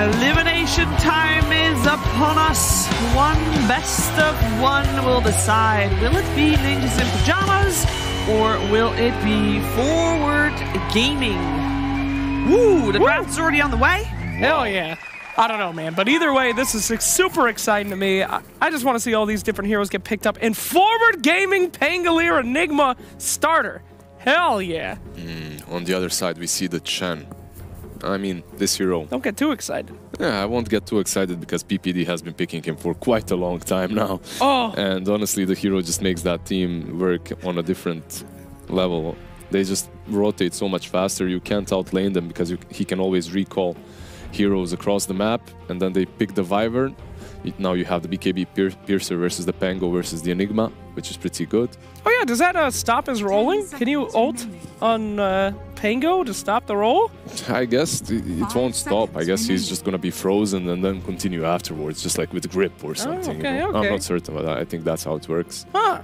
Elimination time is upon us. One best of one will decide. Will it be Ninjas in Pajamas or will it be Forward Gaming? Woo, the draft's already on the way. Hell yeah. I don't know, man. But either way, this is super exciting to me. I just want to see all these different heroes get picked up in Forward Gaming Pangolier Enigma starter. Hell yeah. On the other side, we see the Chen. I mean, this hero. Don't get too excited. Yeah, I won't get too excited because PPD has been picking him for quite a long time now. Oh. And honestly, the hero just makes that team work on a different level. They just rotate so much faster. You can't outlane them because he can always recall heroes across the map, and then they pick the Wyvern. Now you have the BKB Piercer versus the Pango versus the Enigma, which is pretty good. Oh yeah, does that stop his rolling? Can you ult on Pango to stop the roll? I guess it won't stop. I guess he's just going to be frozen and then continue afterwards, just like with grip or something. Okay, you know? okay. I'm not certain, but I think that's how it works. Huh.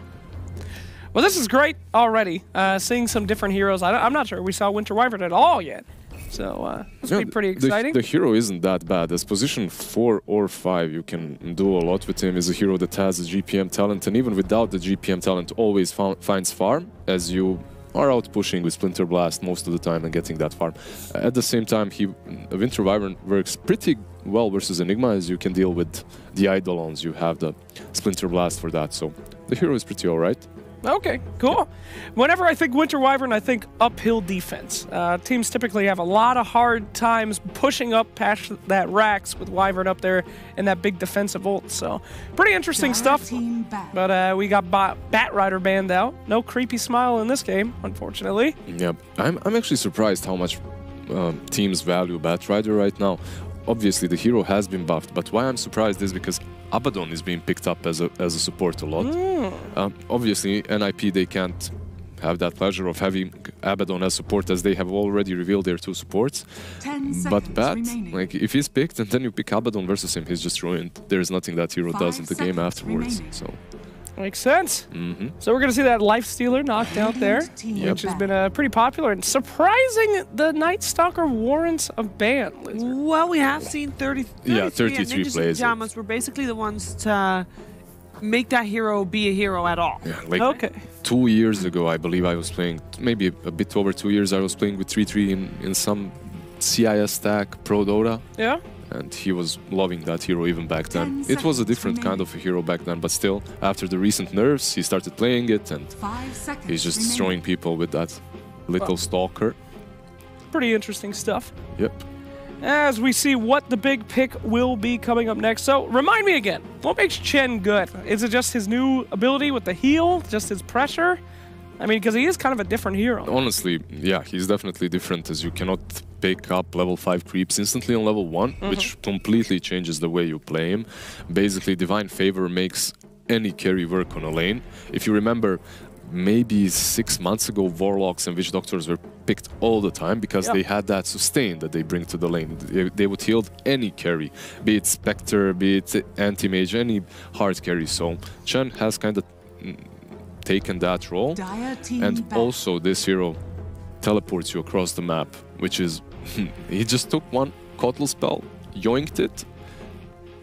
Well, this is great already, seeing some different heroes. I'm not sure we saw Winter Wyvern at all yet. So this will be pretty exciting. The hero isn't that bad. As position 4 or 5, you can do a lot with him. He's a hero that has a GPM talent, and even without the GPM talent, always finds farm, as you are out pushing with Splinter Blast most of the time and getting that farm. At the same time, Winter Wyvern works pretty well versus Enigma, as you can deal with the Eidolons. You have the Splinter Blast for that, so the hero is pretty alright. Okay, cool. Whenever I think Winter Wyvern, I think uphill defense. Teams typically have a lot of hard times pushing up past that Rax with Wyvern up there and that big defensive ult. So, pretty interesting stuff. But we got Bat Rider banned out. No creepy smile in this game, unfortunately. Yeah, I'm actually surprised how much teams value Bat Rider right now. Obviously, the hero has been buffed, but why I'm surprised is because Abaddon is being picked up as a support a lot. Obviously, NiP, they can't have that pleasure of having Abaddon as support, as they have already revealed their 2 supports. But Bat, like, if he's picked and then you pick Abaddon versus him, he's just ruined. There's nothing that hero does in the game afterwards. So. Makes sense. So we're going to see that Life Stealer knocked out there, which has been pretty popular and surprising the Night Stalker warrants a ban. Well, we have seen 33 Ninjas in Pajamas were basically the ones to make that hero be a hero at all. Yeah, like 2 years ago, I believe I was playing, maybe a bit over 2 years, I was playing with 3-3 in some CIS stack Pro Dota. Yeah. And he was loving that hero even back then. It was a different kind of a hero back then, but still, after the recent nerfs, he started playing it, and he's just destroying people with that little stalker. Pretty interesting stuff. Yep. As we see what the big pick will be coming up next. So, remind me again, what makes Chen good? Is it just his new ability with the heal? Just his pressure? I mean, because he is kind of a different hero. Honestly, yeah, he's definitely different, as you cannot pick up level 5 creeps instantly on level 1, which completely changes the way you play him. Basically, Divine Favor makes any carry work on a lane. If you remember, maybe 6 months ago, Warlocks and Witch Doctors were picked all the time because they had that sustain that they bring to the lane. They would heal any carry, be it Spectre, be it Anti-Mage, any hard carry. So Chen has kind of taken that role, and also this hero teleports you across the map, which is he just took one Kotl spell, yoinked it.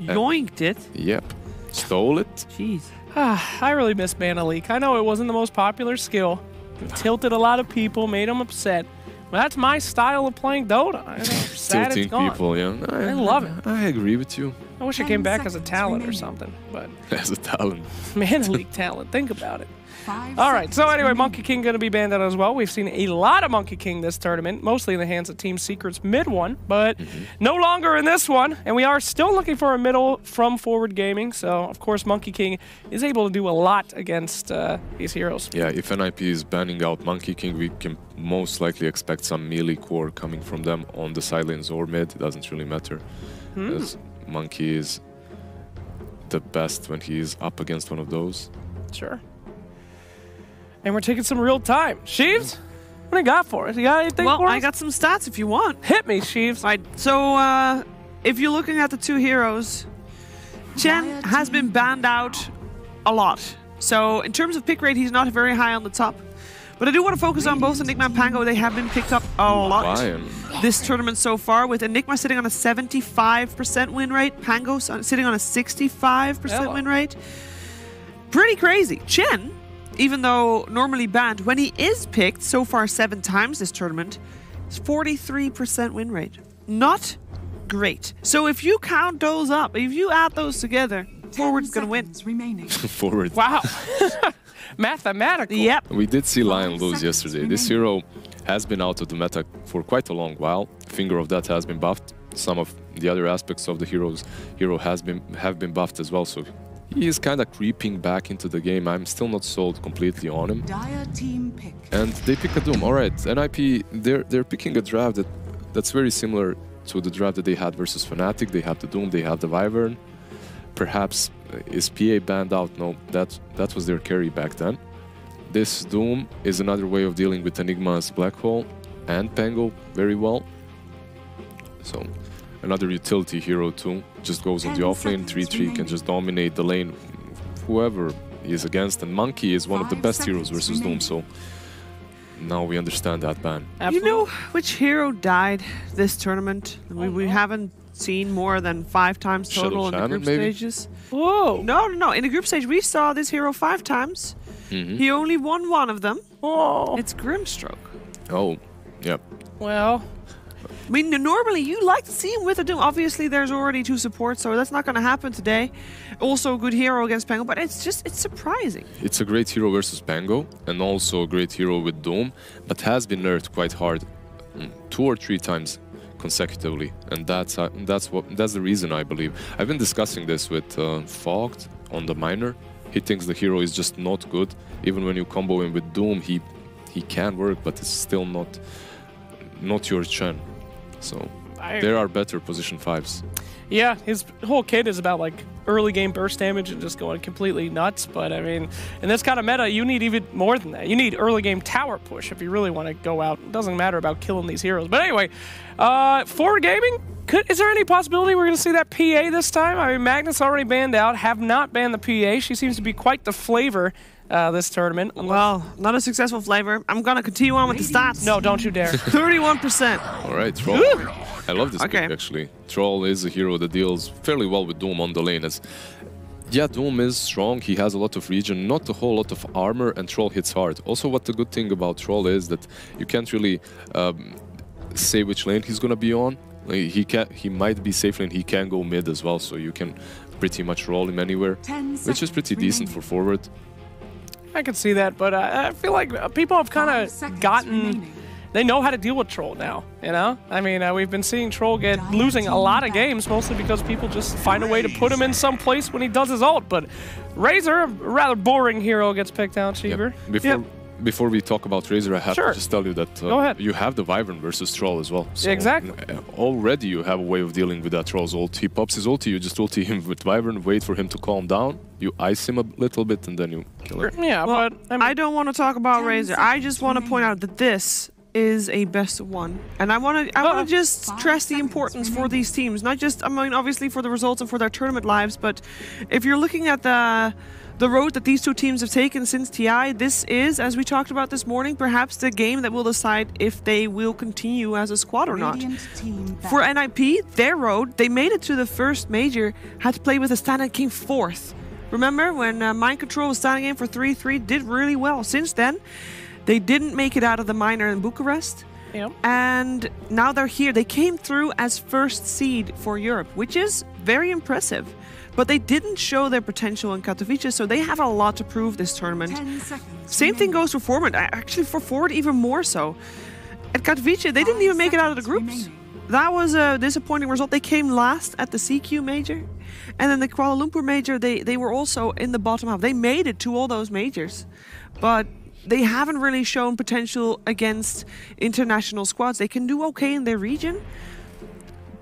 Yoinked it? Yep. Stole it. Jeez. I really miss Mana Leak. I know it wasn't the most popular skill. It tilted a lot of people, made them upset. But that's my style of playing Dota. Tilting people, yeah. I love it. I agree with you. I wish it came back as a talent or something. But as a talent. Mana Leak talent. Think about it. All right, so anyway, Monkey King going to be banned out as well. We've seen a lot of Monkey King this tournament, mostly in the hands of Team Secret's mid one, but no longer in this one. And we are still looking for a middle from Forward Gaming. So, of course, Monkey King is able to do a lot against these heroes. Yeah, if NiP is banning out Monkey King, we can most likely expect some melee core coming from them on the side lanes or mid. It doesn't really matter. Because Monkey is the best when he is up against one of those. Sure. And we're taking some real time. Sheaves, what do you got for us? You got anything for us? Well, I got some stats if you want. Hit me, Sheaves. Right. So, if you're looking at the 2 heroes, Chen has been banned out a lot. So, in terms of pick rate, he's not very high on the top. But I do want to focus on both Enigma and Pango. They have been picked up a lot Lion. this tournament so far, with Enigma sitting on a 75% win rate, Pango sitting on a 65% win rate. Pretty crazy. Chen, even though normally banned, when he is picked so far 7 times this tournament, it's 43% win rate. Not great. So if you count those up, if you add those together, Forward's gonna win. Forward. Wow. Mathematical. Yep. We did see Lion lose yesterday. This hero has been out of the meta for quite a long while. Finger of Death has been buffed. Some of the other aspects of the hero have been buffed as well. So he is kind of creeping back into the game. I'm still not sold completely on him. And they pick a Doom. All right, NiP, they're picking a draft that's very similar to the draft that they had versus Fnatic. They have the Doom, they have the Wyvern. Perhaps is PA banned out? No, that was their carry back then. This Doom is another way of dealing with Enigma's Black Hole and Pango very well. So another utility hero too. Just goes on the offlane, 3-3, can just dominate the lane, whoever he is against. And Monkey is one of the best heroes versus Doom, so now we understand that ban. You know which hero died this tournament? We haven't seen more than 5 times total in the group stages. Whoa. No. In the group stage, we saw this hero 5 times. He only won 1 of them. Oh. It's Grimstroke. Oh, yep. Well, I mean, normally you like to see him with a Doom. Obviously, there's already 2 supports, so that's not going to happen today. Also a good hero against Pango, but it's surprising. It's a great hero versus Pango, and also a great hero with Doom, but has been nerfed quite hard 2 or 3 times consecutively, and that's the reason, I believe. I've been discussing this with Fogged on the minor. He thinks the hero is just not good. Even when you combo him with Doom, he can work, but it's still not your Chen. So there are better position 5s. yeah, his whole kit is about like early game burst damage and just going completely nuts. But I mean, in this kind of meta, you need even more than that. You need early game tower push if you really want to go out. It doesn't matter about killing these heroes. But anyway, Forward Gaming, is there any possibility we're going to see that PA this time? I mean, Magnus already banned out, have not banned the PA. She seems to be quite the flavor this tournament. Well, not a successful flavor. I'm going to continue on with the stats. No, don't you dare. 31%. All right, Troll. I love this pick, actually. Troll is a hero that deals fairly well with Doom on the lane. Yeah, Doom is strong, he has a lot of regen, not a whole lot of armor, and Troll hits hard. Also, what the good thing about Troll is that you can't really say which lane he's gonna be on. Like, he might be safe lane, he can go mid as well, so you can pretty much roll him anywhere, which is pretty decent for Forward. I can see that, but I feel like people have kind of gotten... They know how to deal with Troll now, you know? I mean, we've been seeing Troll losing a lot of games, mostly because people just find a way to put him in some place when he does his ult. But Razor, a rather boring hero, gets picked out, Cheever. Yep. Before we talk about Razor, I have to just tell you that Go ahead. You have the Wyvern versus Troll as well. So exactly. Already you have a way of dealing with that Troll's ult. He pops his ulti, you just ulti him with Wyvern, wait for him to calm down, you ice him a little bit, and then you kill him. Yeah, well, but... I mean, I don't want to talk about Razor. I just want to point out that this is a best of 1, and I want to just stress the importance for these teams, not just, I mean, obviously for the results and for their tournament lives, but if you're looking at the road that these 2 teams have taken since TI, this is, as we talked about this morning, perhaps the game that will decide if they will continue as a squad or not. For NiP, their road, they made it to the first major, had to play with a stand-in, came 4th. Remember when Mind Control was standing in for 3-3, did really well. Since then, they didn't make it out of the minor in Bucharest. Yep. And now they're here. They came through as first seed for Europe, which is very impressive. But they didn't show their potential in Katowice, so they have a lot to prove this tournament. Same thing goes for Forward. Actually, for Forward, even more so. At Katowice, they didn't even make it out of the groups. That was a disappointing result. They came last at the CQ Major. And then the Kuala Lumpur Major, they were also in the bottom half. They made it to all those majors. But they haven't really shown potential against international squads. They can do okay in their region,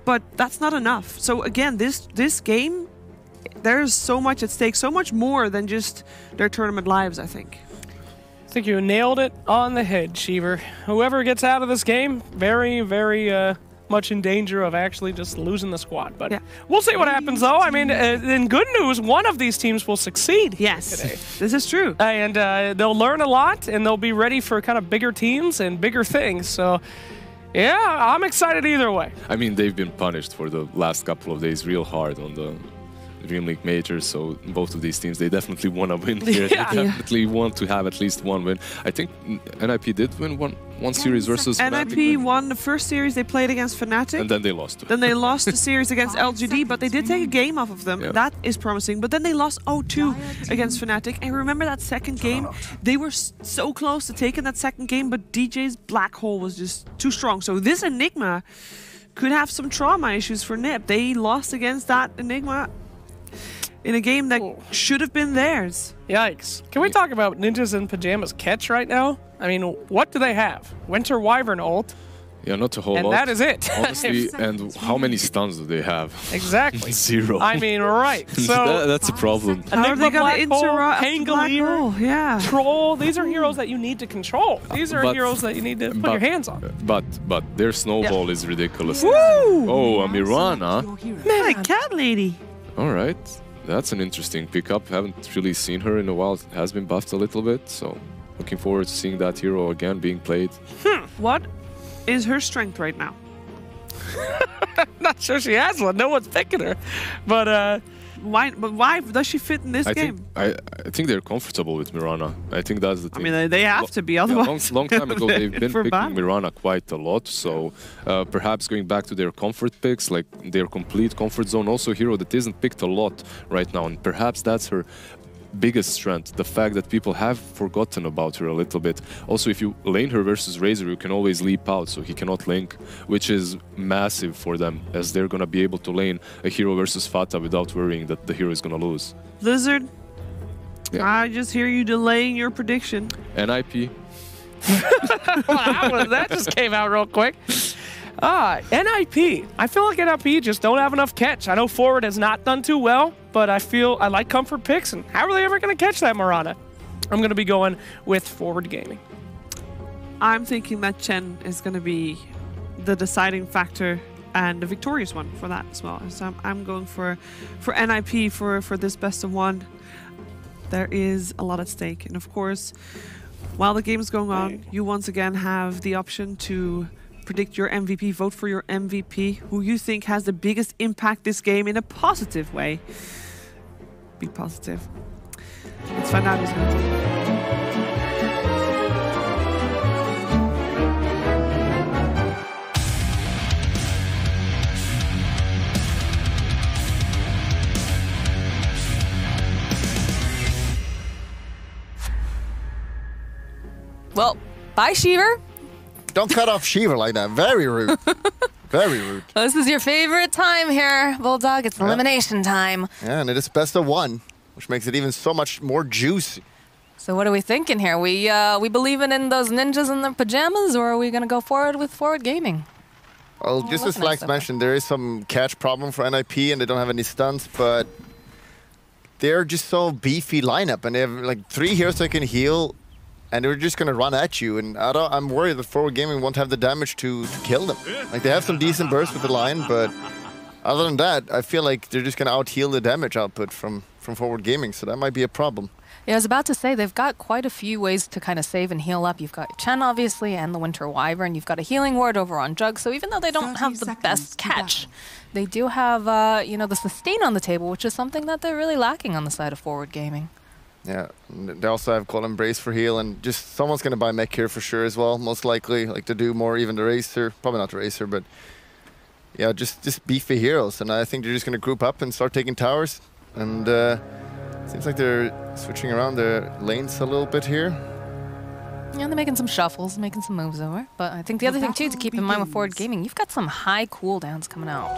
but that's not enough. So again, this game, there's so much at stake, so much more than just their tournament lives, I think. I think you nailed it on the head, Cheever. Whoever gets out of this game, very, very much in danger of actually just losing the squad. But we'll see what happens, though. I mean, in good news, one of these teams will succeed. Yes, today. this is true. And they'll learn a lot, and they'll be ready for kind of bigger teams and bigger things. So, yeah, I'm excited either way. I mean, they've been punished for the last couple of days real hard on the Dream League Major, so both of these teams, they definitely want to win here. They definitely want to have at least one win. I think NiP did win one series versus NiP won the first series they played against Fnatic. And then they lost. Then they lost the series against LGD, but they did take a game off of them. Yeah. That is promising. But then they lost 0-2 against Fnatic. And remember that second game? They were so close to taking that second game, but DJ's black hole was just too strong. So this Enigma could have some trauma issues for NiP. They lost against that Enigma in a game that should have been theirs. Yikes. Can we talk about Ninjas in Pajamas catch right now? I mean, what do they have? Winter Wyvern ult. Yeah, not a whole lot. And that is it. Honestly, and how many stuns do they have? Exactly. 0. I mean, right. So that's a problem. How are they going to interrupt Hangaleer, yeah. Troll, these are heroes that you need to control. These are heroes that you need to put your hands on. But their snowball is ridiculous. Woo! Oh, a Mirana. Man, a cat lady. All right. That's an interesting pickup. Haven't really seen her in a while. Has been buffed a little bit, so looking forward to seeing that hero again being played. What is her strength right now? Not sure she has one. No one's picking her. But why does she fit in this game? I think they're comfortable with Mirana. I think that's the thing. I mean, they have to be, otherwise. Long time ago, they've been picking Mirana quite a lot. So perhaps going back to their comfort picks, like their complete comfort zone. Also a hero that isn't picked a lot right now. And perhaps that's her biggest strength, the fact that people have forgotten about her a little bit. Also, if you lane her versus Razor, you can always leap out, so he cannot link, which is massive for them, as they're going to be able to lane a hero versus Fata without worrying that the hero is going to lose. Lizard, I just hear you delaying your prediction. NiP. That just came out real quick. NiP. I feel like NiP just don't have enough catch. I know forward has not done too well, but I feel I like comfort picks, and how are they ever going to catch that Mirana? I'm going to be going with forward gaming. I'm thinking that Chen is going to be the deciding factor and the victorious one for that as well. So I'm going for NiP for this best of one. There is a lot at stake, and of course, while the game is going on, you once again have the option to predict your MVP, vote for your MVP, who you think has the biggest impact this game in a positive way. Be positive. Let's find out who's going to do it. Well, bye, Shiver. Don't cut off Shiva like that. Very rude. Very rude. Well, this is your favorite time here, Bulldog. It's elimination time. Yeah, and it is best of one, which makes it even so much more juicy. So what are we thinking here? We believing in those ninjas in their pajamas, or are we going to go forward with forward gaming? Well, just as Flax mentioned, there is some catch problem for NiP, and they don't have any stunts, but they're just so beefy lineup, and they have like 3 heroes that can heal, and they're just going to run at you. And I'm worried that forward gaming won't have the damage to kill them. Like, they have some decent bursts with the line, but other than that, I feel like they're just going to out-heal the damage output from forward gaming, so that might be a problem. Yeah, I was about to say, they've got quite a few ways to kind of save and heal up. You've got Chen, obviously, and the Winter Wyvern. You've got a healing ward over on Jug, so even though they don't have the best catch, they do have, you know, the sustain on the table, which is something that they're really lacking on the side of forward gaming. Yeah, they also have Cold Embrace for heal, and just someone's going to buy mech here for sure as well, most likely, like to do more, even the Racer, probably not the Racer, but yeah, just beefy heroes. And I think they're just going to group up and start taking towers, and seems like they're switching around their lanes a little bit here. Yeah, they're making some shuffles, making some moves over. But I think the other thing, too, to keep in mind with forward gaming, you've got some high cooldowns coming out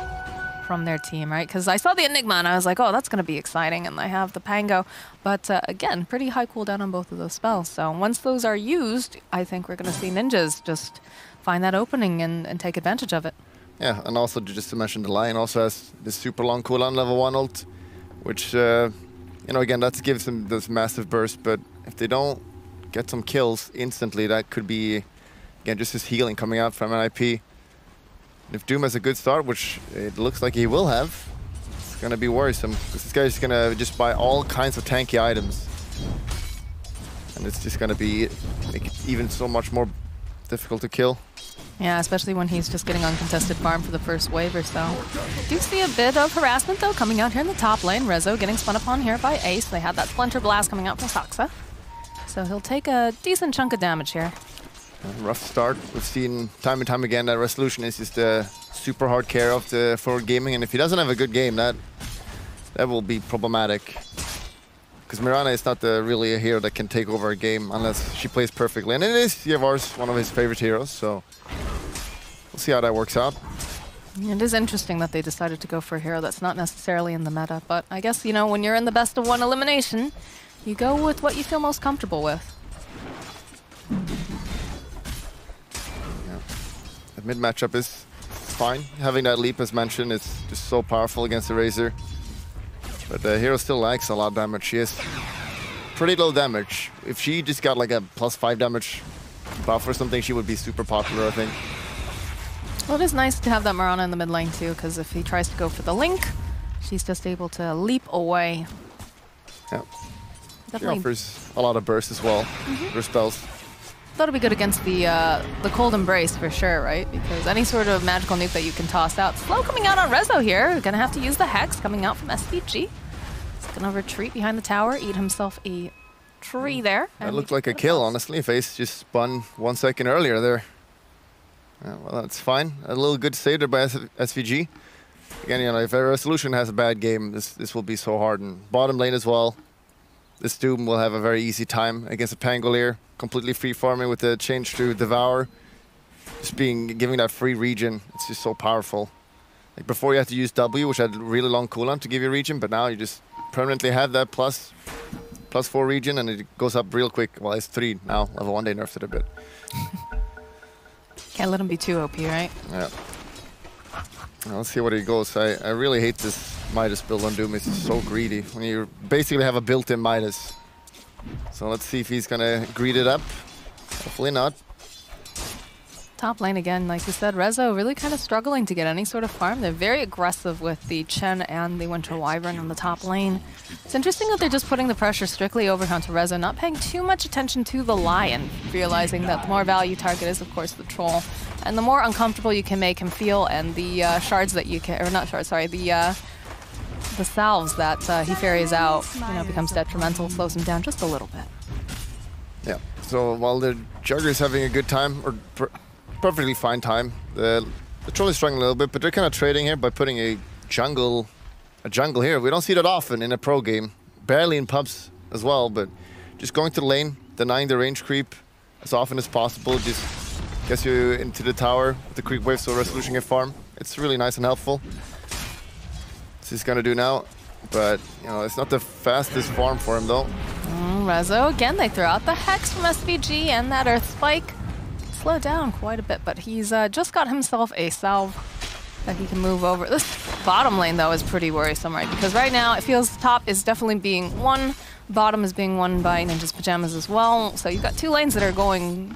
from their team, right? Because I saw the Enigma and I was like, oh, that's going to be exciting. And I have the Pango. But again, pretty high cooldown on both of those spells. So once those are used, I think we're going to see ninjas just find that opening and take advantage of it. Yeah, and also just to mention, the Lion also has this super long cooldown level 1 ult, which, you know, again, that gives them this massive burst. But if they don't get some kills instantly, that could be, again, just this healing coming out from NiP. If Doom has a good start, which it looks like he will have, it's gonna be worrisome. Because this guy's gonna just buy all kinds of tanky items. And it's just gonna be make it even so much more difficult to kill. Yeah, especially when he's just getting uncontested farm for the first wave or so. Do see a bit of harassment, though, coming out here in the top lane. Rezo getting spun upon here by Ace. They had that Splinter Blast coming out from Saksa. So he'll take a decent chunk of damage here. Rough start. We've seen time and time again that Resolution is just a super hard carry of the forward gaming, and if he doesn't have a good game, that will be problematic. Because Mirana is not really a hero that can take over a game unless she plays perfectly. And it is Yavar's one of his favorite heroes, so we'll see how that works out. It is interesting that they decided to go for a hero that's not necessarily in the meta, but I guess, you know, when you're in the best of one elimination, you go with what you feel most comfortable with. Yeah. The mid matchup is fine. Having that leap, as mentioned, is just so powerful against the Razor. But the hero still lacks a lot of damage. She has pretty low damage. If she just got like a +5 damage buff or something, she would be super popular, I think. Well, it is nice to have that Mirana in the mid lane too, because if he tries to go for the link, she's just able to leap away. Yeah. Definitely. She offers a lot of burst as well, her spells. That'll be good against the Cold Embrace for sure, right? Because any sort of magical nuke that you can toss out. Slow coming out on Rezo here. Gonna have to use the Hex coming out from SVG. He's gonna retreat behind the tower, eat himself a tree there. That looked like a kill, honestly. Face just spun 1 second earlier there. Yeah, well, that's fine. A little good save there by SVG. Again, you know, if a Resolution has a bad game, this will be so hard. And bottom lane as well. This Doom will have a very easy time against a Pangolier. Completely free farming with the change to Devour. Just giving that free regen, it's just so powerful. Like before you had to use W, which had really long cooldown to give you regen, but now you just permanently have that +4 regen, and it goes up real quick. Well, it's 3 now. Level 1 they nerfed it a bit. Can't let him be too OP, right? Yeah. Well, let's see what he goes. I really hate this Midas build on Doom. It's so greedy. When you basically have a built-in Midas. So let's see if he's gonna greed it up. Hopefully not. Top lane again, like you said, Rezo really kind of struggling to get any sort of farm. They're very aggressive with the Chen and the Winter Wyvern on the top lane. It's interesting that they're just putting the pressure strictly over onto Rezo, not paying too much attention to the Lion, realizing that the more value target is, of course, the Troll. And the more uncomfortable you can make him feel, and the shards that you can, or not shards, sorry, the salves that he ferries out, you know, becomes detrimental, slows him down just a little bit. Yeah. So while the Jugger is having a good time, or perfectly fine time, the Troll is struggling a little bit, but they're kind of trading here by putting a jungle here. We don't see that often in a pro game, barely in pubs as well, but just going to the lane, denying the range creep as often as possible, just gets you into the tower with the creep wave so Resolution can farm. It's really nice and helpful. This he's gonna do now, but you know, it's not the fastest farm for him though. Rezo, again, they throw out the Hex from SVG and that Earth Spike. Slow down quite a bit, but he's just got himself a salve that he can move over. This bottom lane, though, is pretty worrisome, right? Because right now, it feels top is definitely being won. Bottom is being won by Ninja's Pajamas as well. So you've got two lanes that are going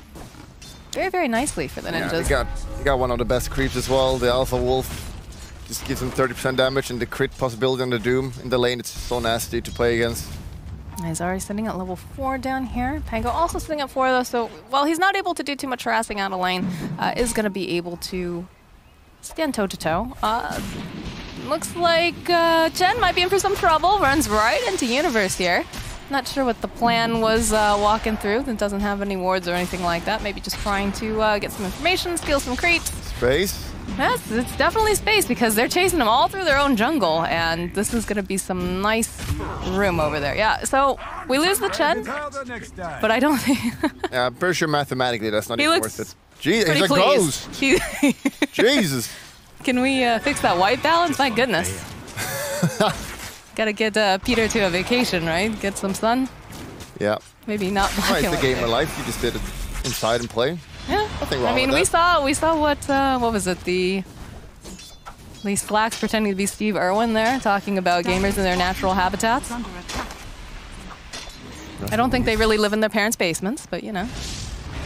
very, very nicely for the Ninjas. Yeah, he got one of the best creeps as well. The Alpha Wolf just gives him 30% damage, and the crit possibility on the Doom in the lane, it's so nasty to play against. He's already sitting at level 4 down here. Pango also sitting at 4 though, so while he's not able to do too much harassing out of lane, is going to be able to stand toe-to-toe. Looks like Jen might be in for some trouble. Runs right into Universe here. Not sure what the plan was walking through. It doesn't have any wards or anything like that. Maybe just trying to get some information, steal some creeps. Space? Yes, it's definitely space because they're chasing them all through their own jungle, and this is going to be some nice room over there. Yeah, so we lose the Chen, but I don't think... Yeah, I'm pretty sure mathematically that's not even worth it. Jeez, he's a ghost! Jesus! Can we fix that white balance? My goodness. Gotta get Peter to a vacation, right? Get some sun? Yeah. Maybe not black and it's the game of life. You just did it inside and play. Yeah, nothing wrong I mean, with that. we saw what was it? The Slacks pretending to be Steve Irwin there, talking about gamers in their natural habitats. I don't think they really live in their parents' basements, but you know.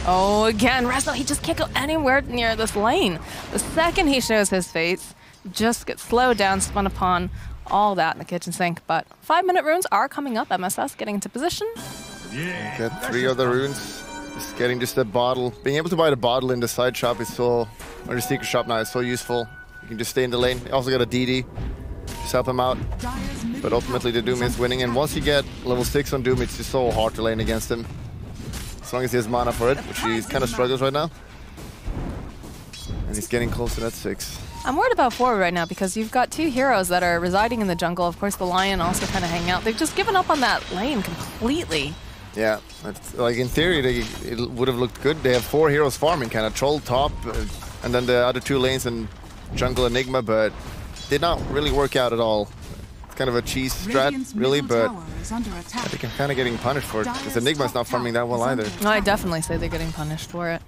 Oh, again, Rezo, he just can't go anywhere near this lane. The second he shows his face, just gets slowed down, spun upon, all that in the kitchen sink. But 5-minute runes are coming up. MSS getting into position. Get 3 other runes. Just getting just a bottle. Being able to buy the bottle in the side shop is so, or the secret shop now is so useful. You can just stay in the lane. You also got a DD. Just help him out. But ultimately the Doom is winning. And once you get level 6 on Doom, it's just so hard to lane against him. As long as he has mana for it, which he kind of struggles right now. And he's getting close to that 6. I'm worried about forward right now because you've got 2 heroes that are residing in the jungle. Of course, the Lion also kind of hanging out. They've just given up on that lane completely. Yeah, like in theory, it would have looked good. They have 4 heroes farming, kind of Troll top, and then the other 2 lanes and Jungle Enigma, but did not really work out at all. It's kind of a cheese strat, really, but they're kind of getting punished for it because Enigma's not farming that well either. No, I definitely say they're getting punished for it.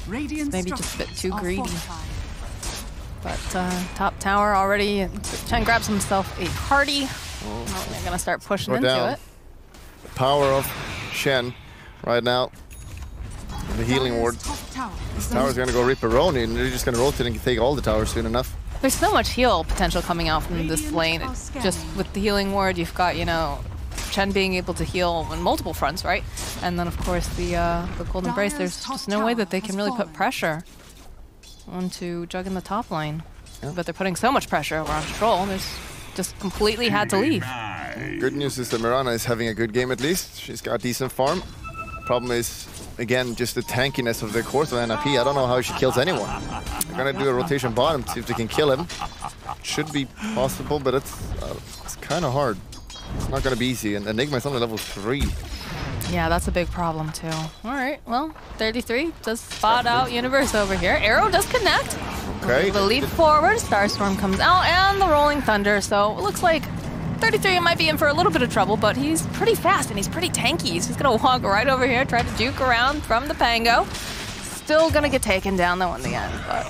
It's maybe just a bit too greedy. But top tower already. Chen grabs himself a party. Oh, they're gonna start pushing into it. The power of Shen right now. The healing ward. This tower's gonna go Ripperoni, and they're just gonna rotate and take all the towers soon enough. There's so much heal potential coming out from this lane. Just with the healing ward, you've got, you know, Chen being able to heal on multiple fronts, right? And then, of course, the Golden Brace. There's just no way that they can really put pressure onto Jug in the top lane. Yeah. But they're putting so much pressure over on Troll. There's just completely had to leave. Good news is that Mirana is having a good game at least. She's got decent farm. Problem is, again, just the tankiness of the Corsair NiP. I don't know how she kills anyone. They're gonna do a rotation bottom to see if they can kill him. Should be possible, but it's kind of hard. It's not gonna be easy, and Enigma is only level 3. Yeah, that's a big problem too. All right, well, 33 does spot out Universe over here. Arrow does connect. Okay. The leap forward, Starstorm comes out, and the Rolling Thunder. So it looks like 33 might be in for a little bit of trouble, but he's pretty fast and he's pretty tanky. He's just gonna walk right over here, try to juke around from the Pango. Still gonna get taken down though in the end, but...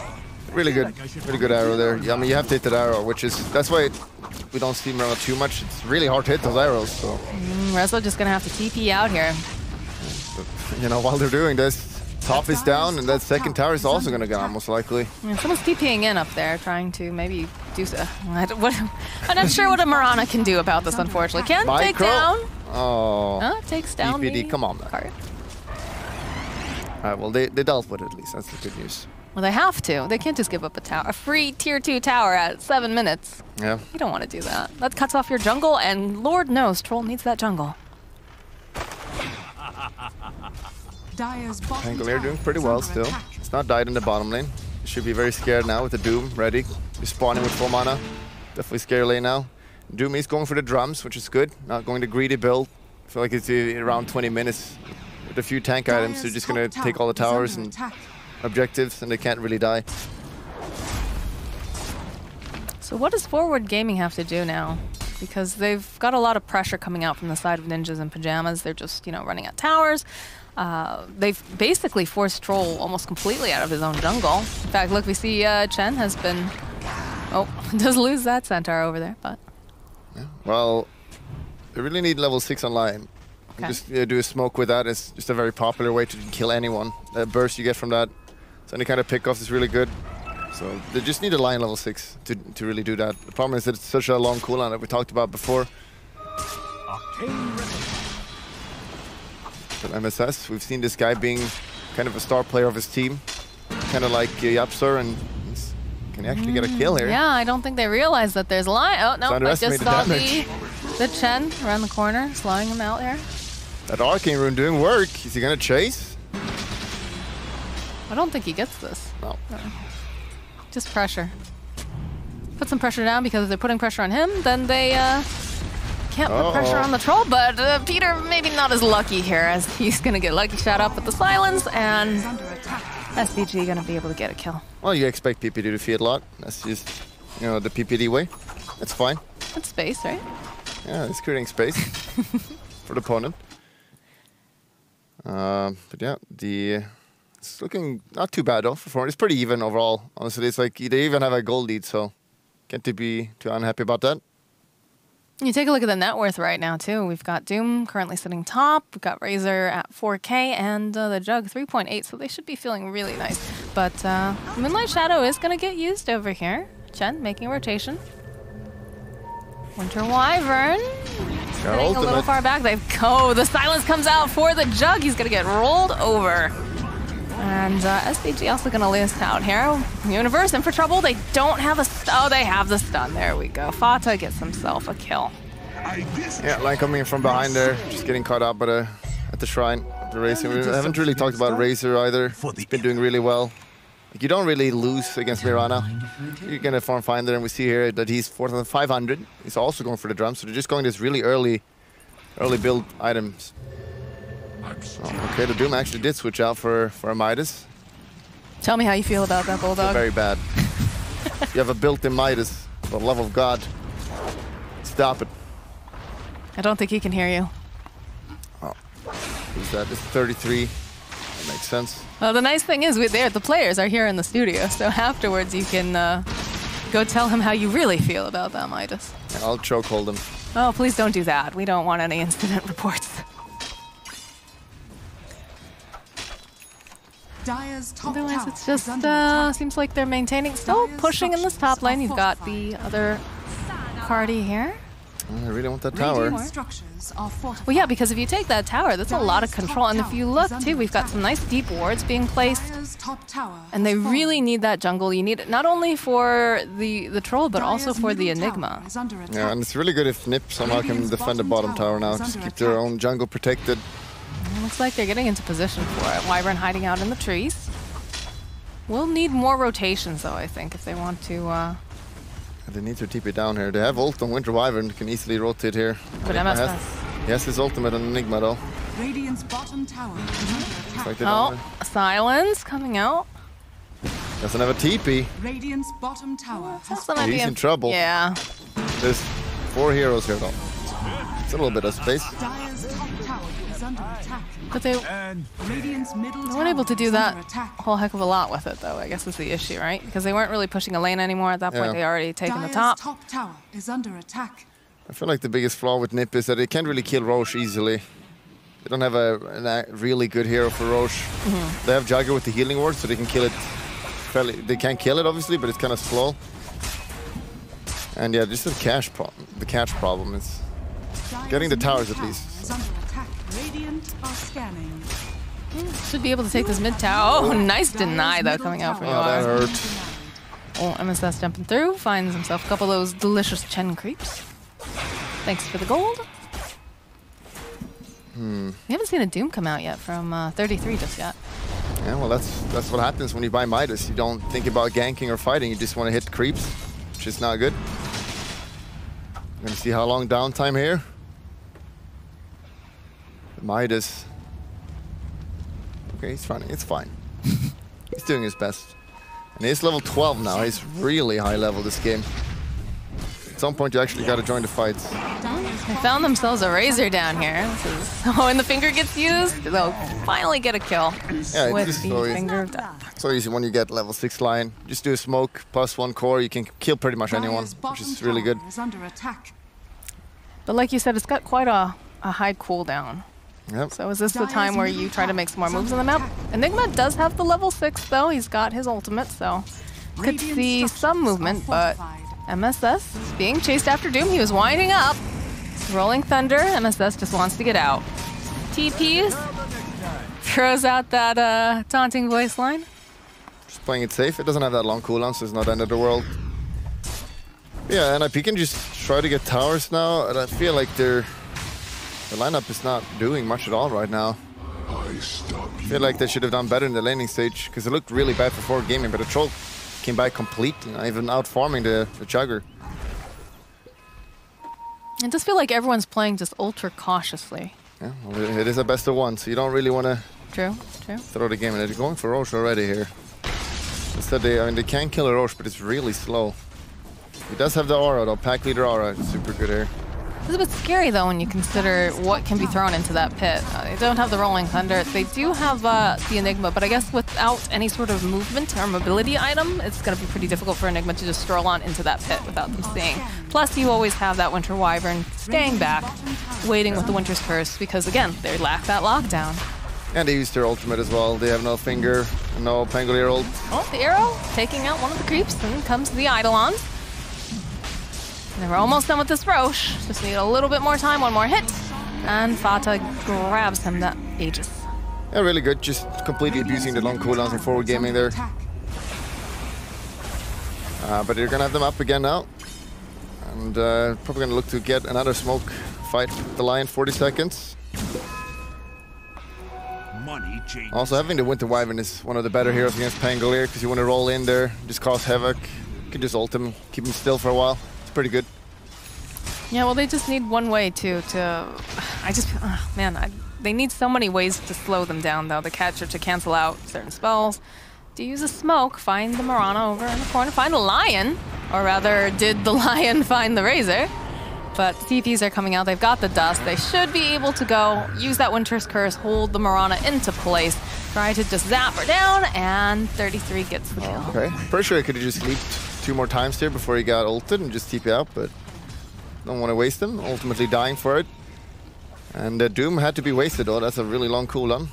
Really good arrow there. Yeah, I mean, you have to hit that arrow, that's why we don't see Mirana too much. It's really hard to hit those arrows, so... Rezo just gonna have to TP out here. But, you know, while they're doing this, top is down, and that second tower is also gonna go, most likely. Yeah, someone's TPing in up there, trying to maybe do so. I'm not sure what a Mirana can do about this, unfortunately. Can take down. Oh. Takes down BPD, the come on, man. cart. Alright, well, they dealt with it at least. That's the good news. Well, they have to. They can't just give up a tower. A free tier 2 tower at 7 minutes. Yeah. You don't want to do that. That cuts off your jungle, and Lord knows Troll needs that jungle. Pangolier doing pretty well still. It's not died in the bottom lane. Should be very scared now with the Doom ready. He's spawning with full mana. Definitely scary lane now. Doom is going for the drums, which is good. Not going to greedy build. I feel like it's around 20 minutes. With a few tank items, they're just going to take all the towers and objectives, and they can't really die. So what does Forward Gaming have to do now? Because they've got a lot of pressure coming out from the side of Ninjas in Pajamas. They're just, you know, running at towers. They've basically forced Troll almost completely out of his own jungle. In fact, look, we see Chen has been... Oh, does lose that Centaur over there, but... Yeah. Well, they really need level 6 on Lion. Okay. Just do a smoke with that. It's just a very popular way to kill anyone. The burst you get from that, so any kind of pickoff is really good. So they just need a Lion level 6 to really do that. The problem is that it's such a long cooldown that we talked about before. But MSS, we've seen this guy being kind of a star player of his team. Kind of like Yapsur, and can he actually get a kill here? Yeah, I don't think they realize that there's a Lion. Oh, no, I just saw the Chen around the corner, slowing him out here. That Arcane Rune doing work. Is he gonna chase? I don't think he gets this. No. Just pressure. Put some pressure down, because if they're putting pressure on him, then they can't put pressure on the Troll. But Peter maybe not as lucky here, as he's gonna get lucky shot up with the silence, and SVG gonna be able to get a kill. Well, you expect PPD to feed a lot. That's just, you know, the PPD way. That's fine. That's space, right? Yeah, it's creating space for the opponent. But yeah, it's looking not too bad though. It's pretty even overall. Honestly, it's like they even have a gold lead, so can't be too unhappy about that. You take a look at the net worth right now, too. We've got Doom currently sitting top. We've got Razor at 4K and the Jug 3.8, so they should be feeling really nice. But Moonlight Shadow is going to get used over here. Chen making a rotation. Winter Wyvern getting a little far back. The silence comes out for the Jug. He's going to get rolled over. And SVG also going to list out here. Universe in for trouble. They don't have a... Oh, they have the stun. There we go. Fata gets himself a kill. Yeah, line coming from behind there. Just getting caught up at the shrine. The Razor. We haven't really talked about Razor either. He's been doing really well. Like, you don't really lose against Mirana. You're going to farm fine there, and we see here that he's 4,500. He's also going for the drum, so they're just going this really early build items. Oh, okay, the Doom actually did switch out for a Midas. Tell me how you feel about that, Bulldog. Very bad. You have a built-in Midas, for the love of God. Stop it. I don't think he can hear you. Oh, who's that? It's 33. That makes sense. Well, the nice thing is, the players are here in the studio, so afterwards you can go tell him how you really feel about that Midas. Yeah, I'll chokehold him. Oh, please don't do that. We don't want any incident reports. Otherwise, it's just seems like they're maintaining, still pushing in this top lane. You've got the other party here. I really want that tower. Well, yeah, because if you take that tower, that's a lot of control. And if you look, too, we've got some nice deep wards being placed. And they really need that jungle. You need it not only for the troll, but also for the Enigma. Yeah, and it's really good if NiP somehow can defend the bottom tower now. Just keep their own jungle protected. It looks like they're getting into position for it. Wyvern hiding out in the trees. We'll need more rotations, though, I think, if they want to... They need to TP down here. They have ult on Winter Wyvern, can easily rotate here. But MS he has his ultimate on Enigma, though. Radiant's bottom tower is under attack. Silence coming out. Doesn't have a TP. Radiant's bottom tower he's in trouble. Yeah. There's 4 heroes here, though. It's a little bit of space. But they weren't able to do that a whole heck of a lot with it, though, I guess is the issue, right? Because they weren't really pushing a lane anymore at that point. They already taken the top. Tower is under attack. I feel like the biggest flaw with NiP is that they can't really kill Roche easily. They don't have a really good hero for Roche. They have Jagger with the healing ward, so they can kill it fairly. They can't kill it, obviously, but it's kind of slow. And yeah, just the catch problem is getting the towers at least. So. Radiant are scanning. Should be able to take this mid tower. Oh, nice deny, though, coming out from you. Oh, that hurt. Oh, MSS jumping through, finds himself a couple of those delicious Chen creeps. Thanks for the gold. We haven't seen a Doom come out yet from 33 just yet. Yeah, well, that's what happens when you buy Midas. You don't think about ganking or fighting. You just want to hit creeps, which is not good. I'm gonna see how long downtime here. Midas. Okay, he's fine. It's fine. He's doing his best. And he's level 12 now. He's really high level this game. At some point, you actually got to join the fights. They found themselves a Razor down here. And the finger gets used. They'll finally get a kill with the Finger of Death. So easy when you get level 6 Lion. Just do a smoke, +1 core. You can kill pretty much anyone, which is really good. But like you said, it's got quite a high cooldown. Yep. So is this the time where you try to make some more moves on the map? Enigma does have the level 6, though. He's got his ultimate, so could see some movement, but MSS is being chased after Doom. He was winding up. Rolling Thunder. MSS just wants to get out. TPs. Throws out that taunting voice line. Just playing it safe. It doesn't have that long cooldown, so it's not end of the world. Yeah, NiP can just try to get towers now, and I feel like the lineup is not doing much at all right now. I feel like they should have done better in the laning stage, because it looked really bad for forward gaming, but the troll came back complete, even outfarming the Jugger. It does feel like everyone's playing just ultra cautiously. Yeah, well, it is a best of one, so you don't really want to throw the game in. They're going for Roche already here. Instead, they can kill a Roche, but it's really slow. He does have the aura, though. Pack leader aura is super good here. It's a bit scary though when you consider what can be thrown into that pit. They don't have the Rolling Thunder. They do have the Enigma, but I guess without any sort of movement or mobility item, it's going to be pretty difficult for Enigma to just stroll on into that pit without them seeing. Plus, you always have that Winter Wyvern staying back, waiting with the Winter's Curse, because again, they lack that lockdown. And they use their ultimate as well. They have no finger, no Pangolier ult. Oh, the arrow taking out one of the creeps, and comes the Eidolons. And we're almost done with this Roche. Just need a little bit more time, one more hit. And Fata grabs him that Aegis. Yeah, really good. Just completely abusing the long cooldowns in forward gaming there. But they're gonna have them up again now. And probably gonna look to get another smoke fight with the Lion, 40 seconds. Also, having the Winter Wyvern is one of the better heroes against Pangolier, because you want to roll in there, just cause havoc. You can just ult him, keep him still for a while. It's pretty good. Yeah, well, they just need one way to they need so many ways to slow them down, though. The catcher to cancel out certain spells. To use a smoke, find the Mirana over in the corner, find the Lion, or rather, did the Lion find the Razor? But TPs are coming out, they've got the dust, they should be able to go, use that Winter's Curse, hold the Mirana into place, try to just zap her down, and 33 gets the kill. Okay, pretty sure I could have just leaped 2 more times here before he got ulted and just TP out, but don't want to waste him, ultimately dying for it. And Doom had to be wasted though, that's a really long cooldown.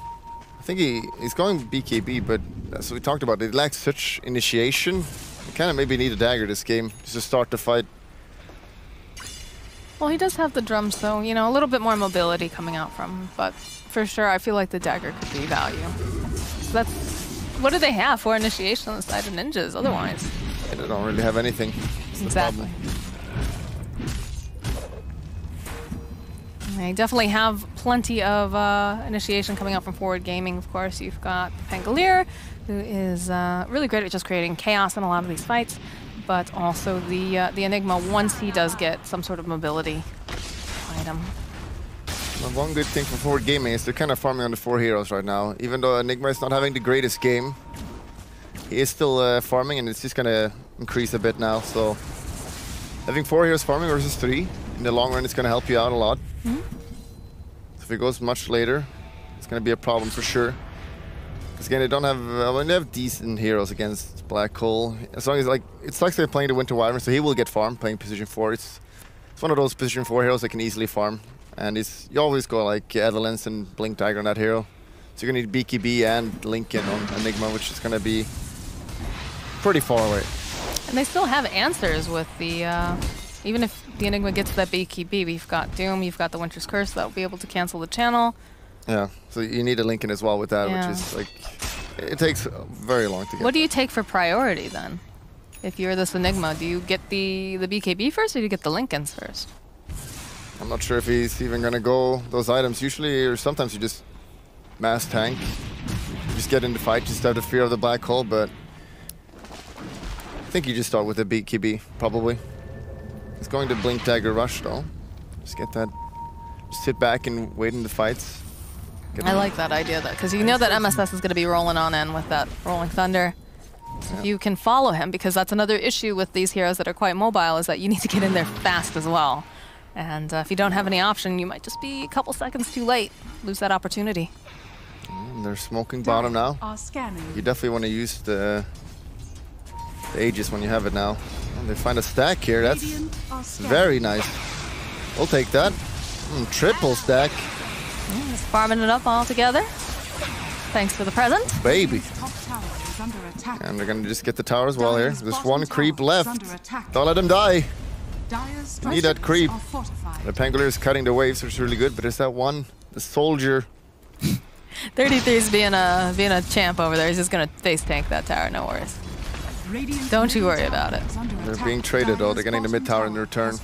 I think he's going BKB, but as we talked about, it lacks such initiation. You kind of maybe need a dagger this game, just to start the fight. Well, he does have the drums, so, you know, a little bit more mobility coming out from him. But for sure, I feel like the dagger could be value. So that's... What do they have for initiation on the side of ninjas otherwise? Yeah, they don't really have anything. That's exactly. They definitely have plenty of initiation coming out from forward gaming, of course. You've got Pangolier, who is really great at just creating chaos in a lot of these fights. But also the Enigma, once he does get some sort of mobility item. Well, one good thing for forward gaming is they're kind of farming on the 4 heroes right now. Even though Enigma is not having the greatest game, he is still farming, and it's just going to increase a bit now. So having 4 heroes farming versus 3, in the long run, it's going to help you out a lot. So if it goes much later, it's going to be a problem for sure. Because again, they don't have, they have decent heroes against Black Hole. As long as, like, it sucks they're playing the Winter Wyvern, so he will get farmed playing position 4. It's one of those position 4 heroes that can easily farm. And you always go like Evelyn's and Blink Dagger on that hero. So you're going to need BKB and Lincoln on Enigma, which is going to be pretty far away. And they still have answers with the, even if the Enigma gets that BKB, we've got Doom, you've got the Winter's Curse that will be able to cancel the channel. Yeah, so you need a Lincoln as well with that, which is like, it takes very long to get. What do you take for priority then? If you're this Enigma, do you get the BKB first, or do you get the Lincolns first? I'm not sure if he's even gonna go those items usually, or sometimes you just mass tank. You just get in the fight, just have the fear of the Black Hole, but I think you just start with a BKB, probably. He's going to Blink Dagger Rush though. Just get that, just sit back and wait in the fights. I like that idea, though, because you know that MSS is going to be rolling on in with that Rolling Thunder. So you can follow him, because that's another issue with these heroes that are quite mobile, is that you need to get in there fast as well. And if you don't have any option, you might just be a couple seconds too late, lose that opportunity. And they're smoking bottom now. You definitely want to use the Aegis when you have it now. And they find a stack here, that's very nice. We'll take that. Triple stack. Just farming it up all together. Thanks for the present. Baby. And they're going to just get the tower as well here. There's 1 creep left. Don't let him die. Need that creep. The Pangolier is cutting the waves, which is really good, but there's that one, the soldier. 33's being a champ over there. He's just going to face tank that tower, no worries. Don't you worry about it. They're being traded though, they're getting the mid tower in return.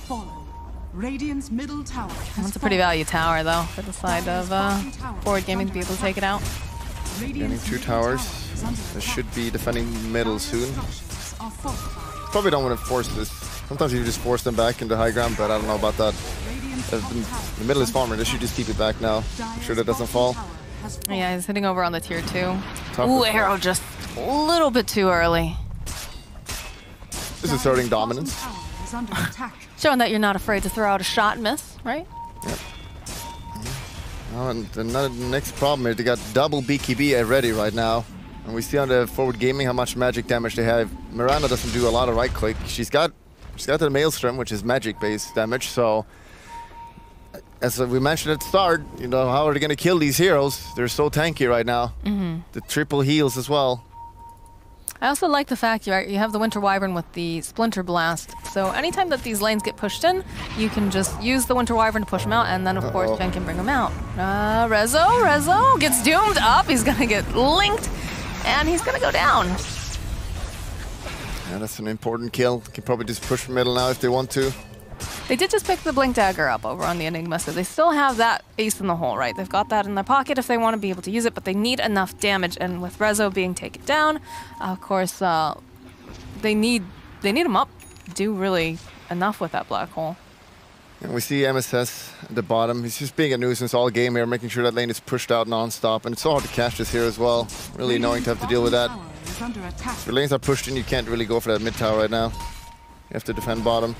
Radiant's middle tower. That's a pretty value tower, though, for the side of forward gaming to be able to take it out. Getting 2 towers. They should be defending middle soon. Probably don't want to force this. Sometimes you just force them back into high ground, but I don't know about that. The middle is farmer. They should just keep it back now. I'm sure that doesn't fall. Yeah, he's hitting over on the tier 2. Ooh, arrow just a little bit too early. This is asserting dominance. is under attack. Showing that you're not afraid to throw out a shot and miss, right? Yep. Oh, and the next problem is they got double BKB ready right now. And we see on the forward gaming how much magic damage they have. Miranda doesn't do a lot of right click. She's got the Maelstrom, which is magic based damage, so as we mentioned at the start, you know, how are they gonna kill these heroes? They're so tanky right now. The triple heals as well. I also like the fact you have the Winter Wyvern with the Splinter Blast. So anytime that these lanes get pushed in, you can just use the Winter Wyvern to push them out, and then of course Jen can bring them out. Rezo gets doomed up. He's gonna get linked, and he's gonna go down. Yeah, that's an important kill. Can probably just push from middle now if they want to. They did just pick the Blink Dagger up over on the Enigma, so they still have that ace in the hole, right? They've got that in their pocket if they want to be able to use it, but they need enough damage, and with Rezo being taken down, of course, they need him up. Do really enough with that black hole. And we see MSS at the bottom. He's just being a nuisance all game here, making sure that lane is pushed out non-stop, and it's so hard to catch this here as well. Really annoying to have to deal with that. If your lanes are pushed in, you can't really go for that mid tower right now. You have to defend bottom.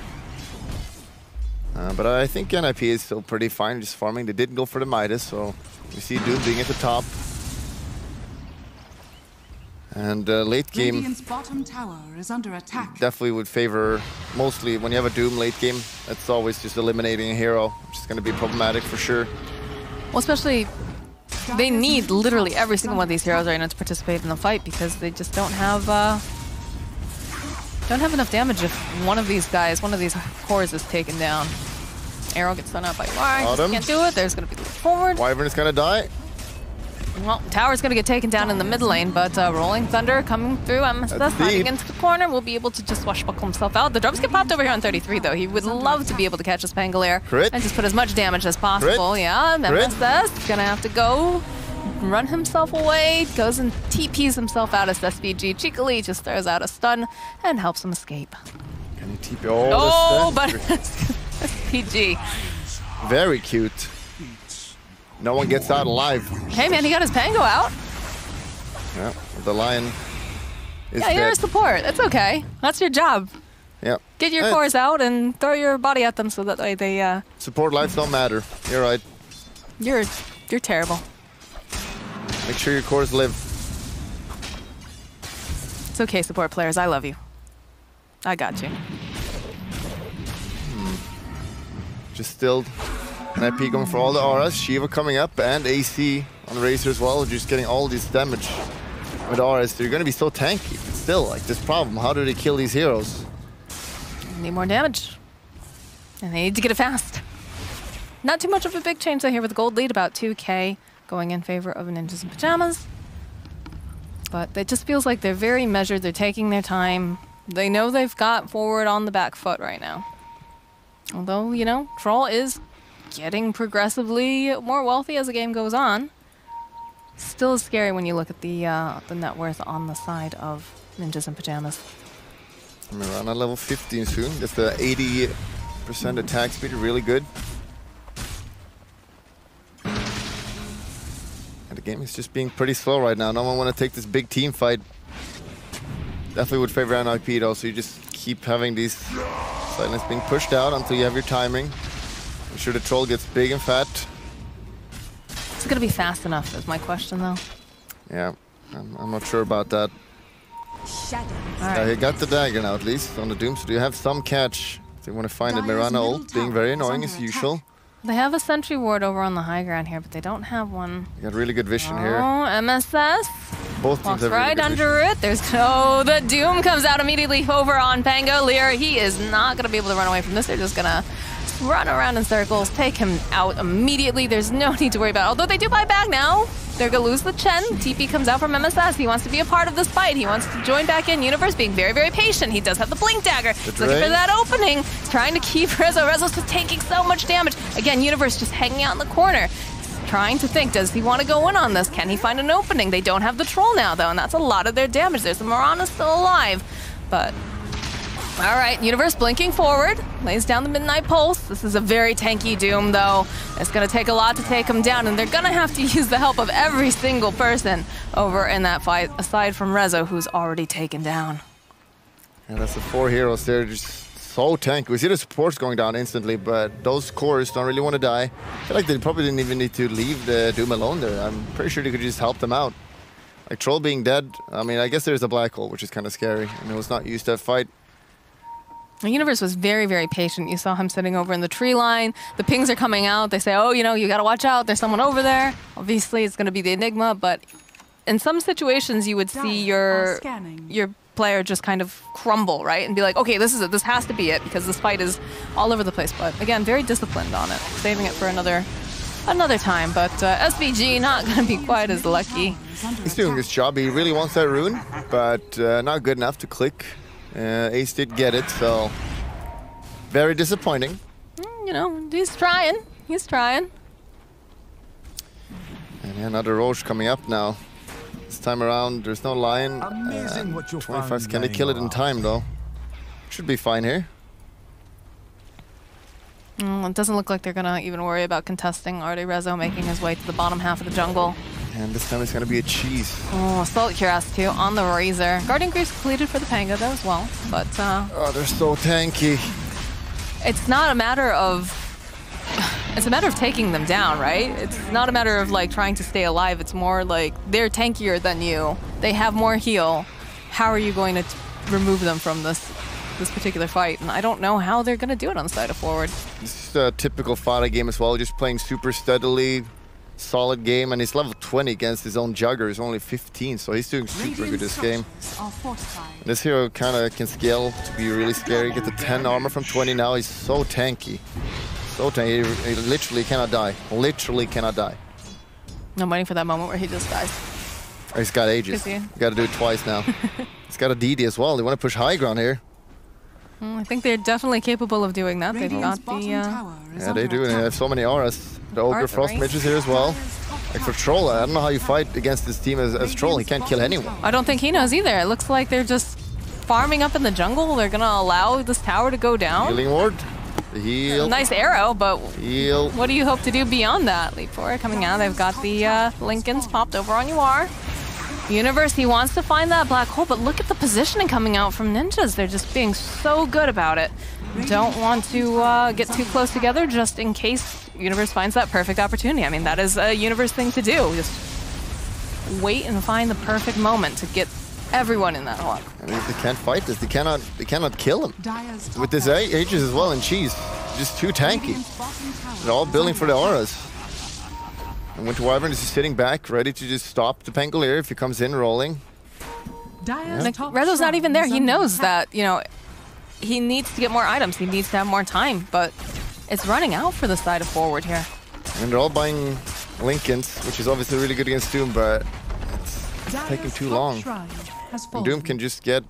But I think NiP is still pretty fine, just farming. They didn't go for the Midas, so we see Doom being at the top. And late game Radiant's bottom tower is under attack. definitely would favor, mostly when you have a Doom late game, that's always just eliminating a hero, which is going to be problematic for sure. Well, especially they need literally every single one of these heroes right now to participate in the fight, because they just don't have enough damage if one of these cores is taken down. Arrow gets thrown out by Y. Can't do it. There's going to be the forward. Wyvern is going to die. Well, tower's going to get taken down in the mid lane, but Rolling Thunder coming through. MSS hiding into the corner will be able to just swashbuckle himself out. The drums get popped over here on 33, though. He would love to be able to catch this Pangolier and just put as much damage as possible. Crit. Yeah, MSS going to have to go run himself away, goes and TPs himself out as SVG. Cheekily just throws out a stun and helps him escape. Can he TP? Oh, but SVG. Very cute. No one gets out alive. Hey man, he got his Pango out. Yeah, the lion is Yeah, you're a dead. support. That's okay. That's your job. Yeah. Get your cores out and throw your body at them so that way they Support lives don't matter. You're right. You're terrible. Make sure your cores live. It's okay, support players. I love you. I got you. Just stilled. NiP going for all the auras. Shiva coming up and AC on Razor as well. Just getting all this damage with auras. They're going to be so tanky. But still, like this problem. How do they kill these heroes? Need more damage. And they need to get it fast. Not too much of a big change though here with the gold lead, about 2K going in favor of Ninjas in Pajamas. But it just feels like they're very measured. They're taking their time. They know they've got forward on the back foot right now. Although, you know, Troll is getting progressively more wealthy as the game goes on. Still is scary when you look at the net worth on the side of Ninjas in Pajamas. Mirana level 15 soon. That's the 80% attack speed, really good. And the game is just being pretty slow right now. No one want to take this big team fight. Definitely would favor NiP though, so you just keep having these silence being pushed out until you have your timing. Make sure the troll gets big and fat. It's gonna be fast enough is my question though. Yeah, I'm not sure about that. Right. He got the dagger now at least on the Doom, so do you have some catch? They want to find a Mirana ult, being very annoying as usual. They have a sentry ward over on the high ground here, but they don't have one. You got really good vision here. Oh, MSS. Both teams Walks have right really good under vision. it. There's the Doom comes out immediately over on Pangolier. He is not going to be able to run away from this. They're just going to run around in circles, take him out immediately. There's no need to worry about it. Although they do buy back now. They're going to lose the Chen. TP comes out from MSS. He wants to be a part of this fight. He wants to join back in. Universe being very, very patient. He does have the Blink Dagger. He's looking for that opening. He's trying to keep Rezo. Rezo's just taking so much damage. Again, Universe just hanging out in the corner. He's trying to think, does he want to go in on this? Can he find an opening? They don't have the Troll now, though, and that's a lot of their damage. There's the Mirana still alive, but... All right, Universe blinking forward, lays down the Midnight Pulse. This is a very tanky Doom, though. It's going to take a lot to take him down, and they're going to have to use the help of every single person over in that fight, aside from Rezo, who's already taken down. Yeah, that's the 4 heroes there, just so tanky. We see the supports going down instantly, but those cores don't really want to die. I feel like they probably didn't even need to leave the Doom alone there. I'm pretty sure they could just help them out. Like Troll being dead, I mean, I guess there's a black hole, which is kind of scary, and it was not used to that fight. The Universe was very, very patient. You saw him sitting over in the tree line. The pings are coming out. They say, oh, you know, you got to watch out. There's someone over there. Obviously, it's going to be the Enigma, but in some situations, you would see your player just kind of crumble, right? And be like, okay, this is it. This has to be it, because this fight is all over the place. But again, very disciplined on it, saving it for another time. But SVG not going to be quite as lucky. He's doing his job. He really wants that rune, but not good enough to click. Ace did get it, so very disappointing. You know, he's trying. He's trying. And another Roche coming up now. This time around, there's no Lion. 25. Can they kill it in time, though? Should be fine here. It doesn't look like they're going to even worry about contesting. Already Rezo making his way to the bottom half of the jungle. And this time it's going to be a cheese. Oh, Assault Cuirass too on the Razor. Guardian Greaves completed for the Pango though as well. But oh, they're so tanky. It's not a matter of... It's a matter of taking them down, right? It's not a matter of like trying to stay alive. It's more like they're tankier than you. They have more heal. How are you going to remove them from this particular fight? And I don't know how they're going to do it on the side of forward. This is a typical Fada game as well. Just playing super steadily. Solid game, and he's level 20 against his own Jugger. He's only 15, so he's doing super good this game. This hero kind of can scale to be really scary. Get the 10 armor from 20 now. He's so tanky. So tanky. He literally cannot die. Literally cannot die. I'm waiting for that moment where he just dies. Oh, he's got Aegis. You got to do it twice now. He's got a DD as well. They want to push high ground here. I think they're definitely capable of doing that. They've got the... yeah, they do, and they have so many auras. The Ogre Frost Mage is here as well. Like for Troll, I don't know how you fight against this team as Troll. He can't kill anyone. I don't think he knows either. It looks like they're just farming up in the jungle. They're going to allow this tower to go down. Healing Ward. The heal. Nice arrow, but heal. What do you hope to do beyond that? Leap Forward coming out. They've got the Lincolns popped over on UR. Universe, he wants to find that black hole, but look at the positioning coming out from Ninjas. They're just being so good about it. Don't want to get too close together just in case Universe finds that perfect opportunity. I mean, that is a Universe thing to do. Just wait and find the perfect moment to get everyone in that hole. I mean, they can't fight this. They cannot kill him. With this Aegis as well and Cheese, just too tanky. They're all building for the auras. And Winter Wyvern is just sitting back, ready to just stop the Pangolier if he comes in rolling. Rezo's not even there. He knows that, you know, he needs to get more items. He needs to have more time, but it's running out for the side of forward here. And they're all buying Lincolns, which is obviously really good against Doom, but it's taking too long. And Doom can just get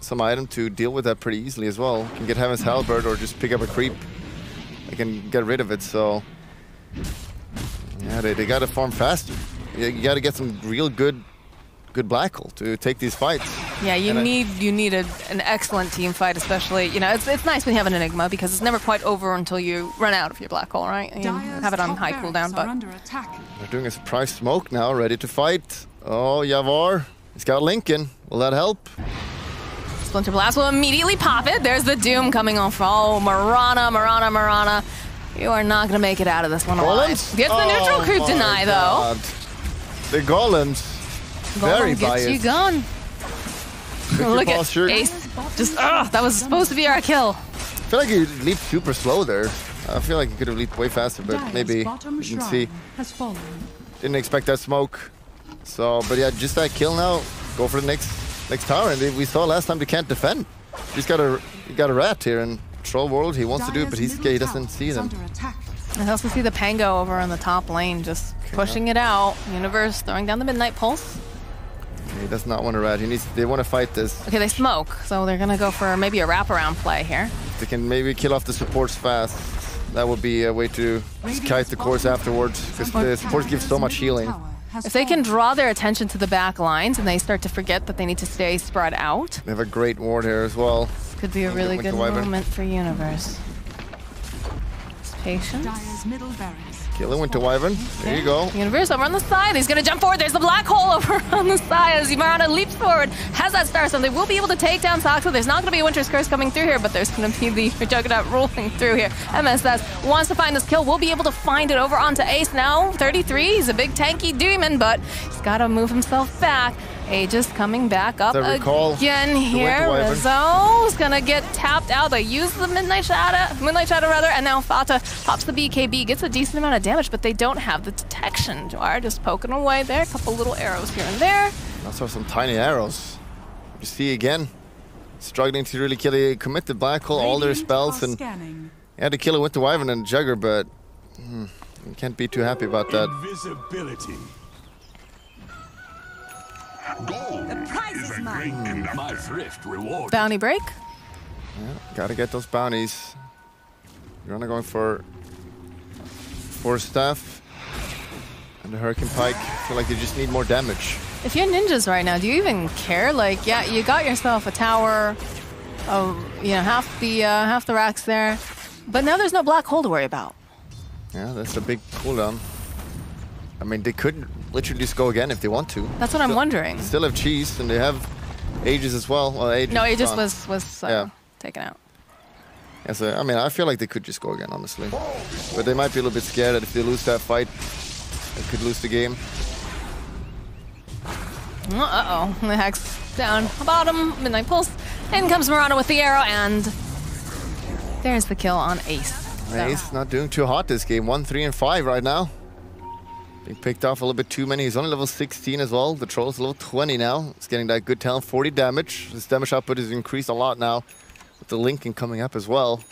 some item to deal with that pretty easily as well. Can get Heaven's Halberd or just pick up a creep. They can get rid of it, so... Yeah, they gotta farm faster. You gotta get some real good black hole to take these fights. Yeah, you need an excellent team fight, especially, you know, it's nice when you have an Enigma because it's never quite over until you run out of your black hole, right? You have it on high cooldown, but... They're doing a surprise smoke now, ready to fight. Oh, Yavar, he's got Lincoln. Will that help? Splinter Blast will immediately pop it. There's the Doom coming off. Oh, Marana. You are not going to make it out of this one alive. Gets the neutral creep deny, though. The Golems. Very biased. Gets you gone. Look at Ace. Just, that was supposed to be our kill. I feel like he leaped super slow there. I feel like he could have leaped way faster, but maybe you can see. Didn't expect that smoke. So, but yeah, just that kill now. Go for the next tower. And we saw last time they can't defend. You got a rat here and Troll World, he wants to do it, but he doesn't see them. I also see the Pango over on the top lane, just pushing it out. Universe throwing down the Midnight Pulse. He does not want to rat. They want to fight this. Okay, they smoke, so they're gonna go for maybe a wraparound play here. They can maybe kill off the supports fast. That would be a way to kite the cores afterwards, because the supports give so much healing. If they can draw their attention to the back lines and they start to forget that they need to stay spread out. They have a great ward here as well. Could be a really good moment for Universe. Just patience. Killing Winter Wyvern. There you go. Universe over on the side. He's going to jump forward. There's the black hole over on the side as Marana leaps forward. Has that star, so they will be able to take down Soxa. There's not going to be a Winter's Curse coming through here, but there's going to be the Juggernaut rolling through here. MSS wants to find this kill. We'll be able to find it over onto Ace now. 33. He's a big tanky demon, but he's got to move himself back. Aegis coming back up again here. Rizzo's gonna get tapped out. They use the Moonlight Shadow rather, and now Fata pops the BKB, gets a decent amount of damage, but they don't have the detection. Dwyer just poking away there, a couple little arrows here and there. Also some tiny arrows. You see again, struggling to really commit the black hole, all their spells, and had to kill it with the Wyvern and Jugger, but you can't be too happy about that. Invisibility. The prize is mine. My thrift reward. Bounty break. Yeah, gotta get those bounties. You're only going for Staff and the Hurricane Pike. I feel like they just need more damage. If you're ninjas right now, do you even care? Like, yeah, you got yourself a tower of, you know, half the racks there, but now there's no black hole to worry about. Yeah, that's a big cooldown. I mean, they could literally just go again if they want to. That's what I'm wondering. They still have Cheese, and they have Aegis as well. Well, Aegis no, Aegis was taken out. Yeah, so, I mean, I feel like they could just go again, honestly. But they might be a little bit scared that if they lose that fight, they could lose the game. Uh-oh. The Hex down bottom. Midnight Pulse. In comes Marana with the arrow, and there's the kill on Ace. Ace not doing too hot this game. 1, 3, and 5 right now. Being picked off a little bit too many. He's only level 16 as well. The Troll's level 20 now. He's getting that good talent, 40 damage. His damage output has increased a lot now with the Lincoln coming up as well.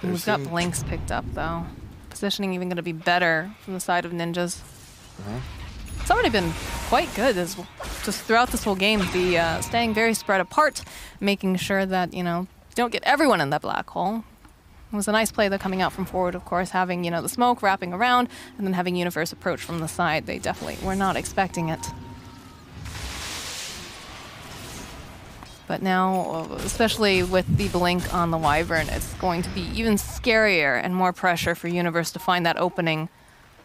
We've got Blinks picked up, though. Positioning even going to be better from the side of Ninjas. It's already been quite good just throughout this whole game. The staying very spread apart, making sure that, you know, you don't get everyone in that black hole. It was a nice play, though, coming out from forward, of course, having, you know, the smoke wrapping around and then having Universe approach from the side. They definitely were not expecting it. But now, especially with the blink on the Wyvern, it's going to be even scarier and more pressure for Universe to find that opening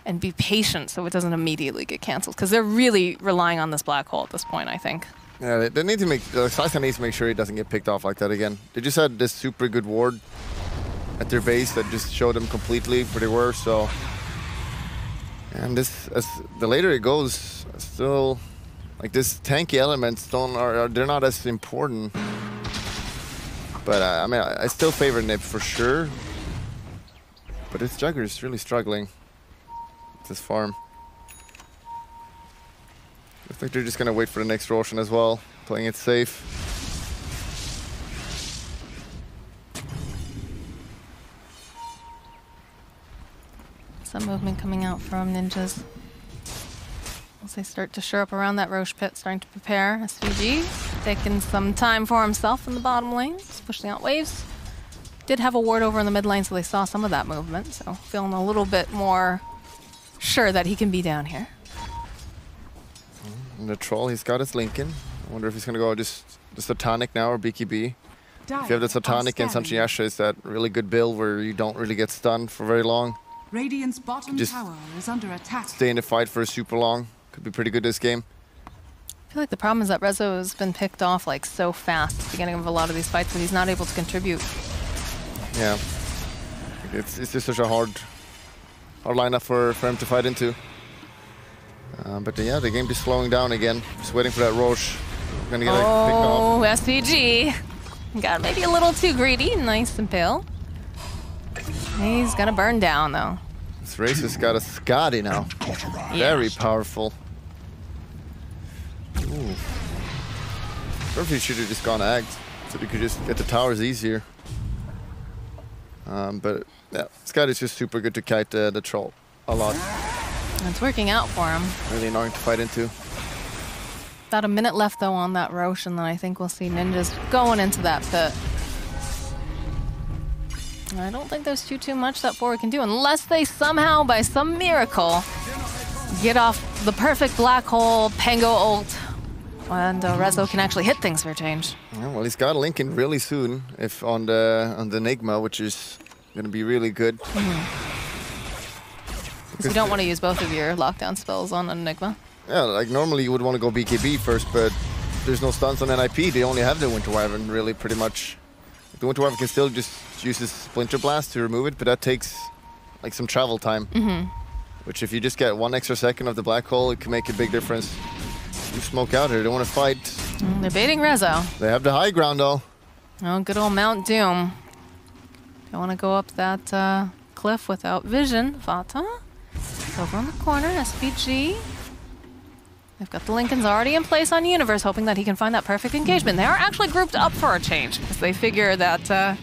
and be patient so it doesn't immediately get canceled, because they're really relying on this black hole at this point, I think. Yeah, they need to make, Saisan needs to make sure he doesn't get picked off like that again. They just had this super good ward at their base that just showed them completely where they were, so. And this, as the later it goes, still, like this tanky elements they're not as important. But I mean, I still favor NiP for sure. But this Jugger is really struggling. This farm. Looks like they're just gonna wait for the next Roshan as well, playing it safe. Some movement coming out from Ninjas as they start to shore up around that Roche pit, starting to prepare. SVG taking some time for himself in the bottom lane, just pushing out waves. Did have a ward over in the mid lane, so they saw some of that movement, so feeling a little bit more sure that he can be down here. And the Troll, he's got his Lincoln. I wonder if he's gonna go just the Satanic now or BKB. If you have the Satanic and Sanchi Yasha, is that really good build where you don't really get stunned for very long. Radiant's bottom Just tower is under attack. Stay in the fight for super long. Could be pretty good this game. I feel like the problem is that Rezo has been picked off like so fast at the beginning of a lot of these fights that he's not able to contribute. Yeah. It's just such a hard lineup for him to fight into. But yeah, the game is slowing down again. Just waiting for that Roche. Gonna get picked off. Oh, SPG. Got maybe a little too greedy. Nice and pale. He's gonna burn down, though. This race has got a Skadi now. Very powerful. Ooh. Probably should have just gone Agged, so they could just get the towers easier. But yeah, Skadi is just super good to kite the Troll a lot. It's working out for him. Really annoying to fight into. About a minute left, though, on that Roche, and then I think we'll see Ninjas going into that pit. I don't think there's too much that forward can do unless they somehow, by some miracle, get off the perfect black hole Pango ult, and Rezo can actually hit things for a change. Yeah, well, he's got Lincoln really soon, if on the Enigma, which is going to be really good. You don't want to use both of your lockdown spells on Enigma. Yeah, like normally you would want to go BKB first, but there's no stuns on NiP. They only have the Winter Wyvern, really, pretty much. The Winter Wyvern can still just use his Splinter Blast to remove it, but that takes like some travel time. Which if you just get 1 extra second of the black hole, it can make a big difference. You smoke out here, they don't want to fight. They're baiting Rezo. They have the high ground though. Oh, good old Mount Doom. Don't want to go up that cliff without vision. Vata. Over in the corner, SPG. They've got the Lincolns already in place on Universe, hoping that he can find that perfect engagement. They are actually grouped up for a change, because they figure that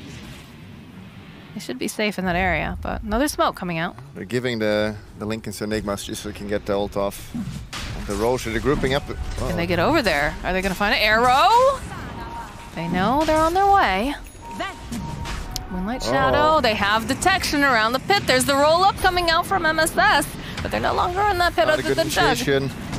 they should be safe in that area. But another smoke coming out. They're giving the Lincolns to Enigmas just so they can get the ult off. And the Roche, they're grouping up. Oh. Can they get over there? Are they going to find an arrow? They know they're on their way. Moonlight Shadow, they have detection around the pit. There's the roll-up coming out from MSS, but they're no longer in that pit other than Jug.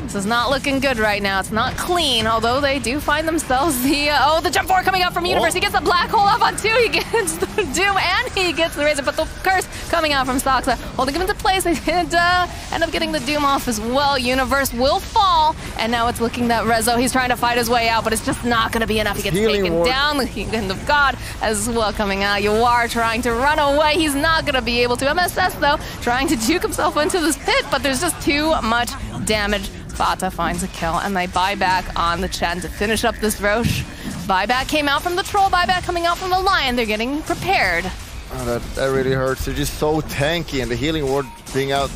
This is not looking good right now. It's not clean, although they do find themselves the... the jump forward coming out from Universe. He gets the black hole off on 2. He gets the Doom and he gets the Razor, but the Curse coming out from Stoxa, holding him into place. They did end up getting the Doom off as well. Universe will fall, and now it's looking that Rezo, he's trying to fight his way out, but it's just not going to be enough. He gets taken down. The Hand of God as well coming out. You are trying to run away. He's not going to be able to. MSS, though, trying to juke himself into this pit, but there's just too much damage. Vata finds a kill, and they buy back on the Chen to finish up this Roche. Buyback came out from the Troll, buyback coming out from the Lion. They're getting prepared. Oh, that really hurts. They're just so tanky, and the healing ward being out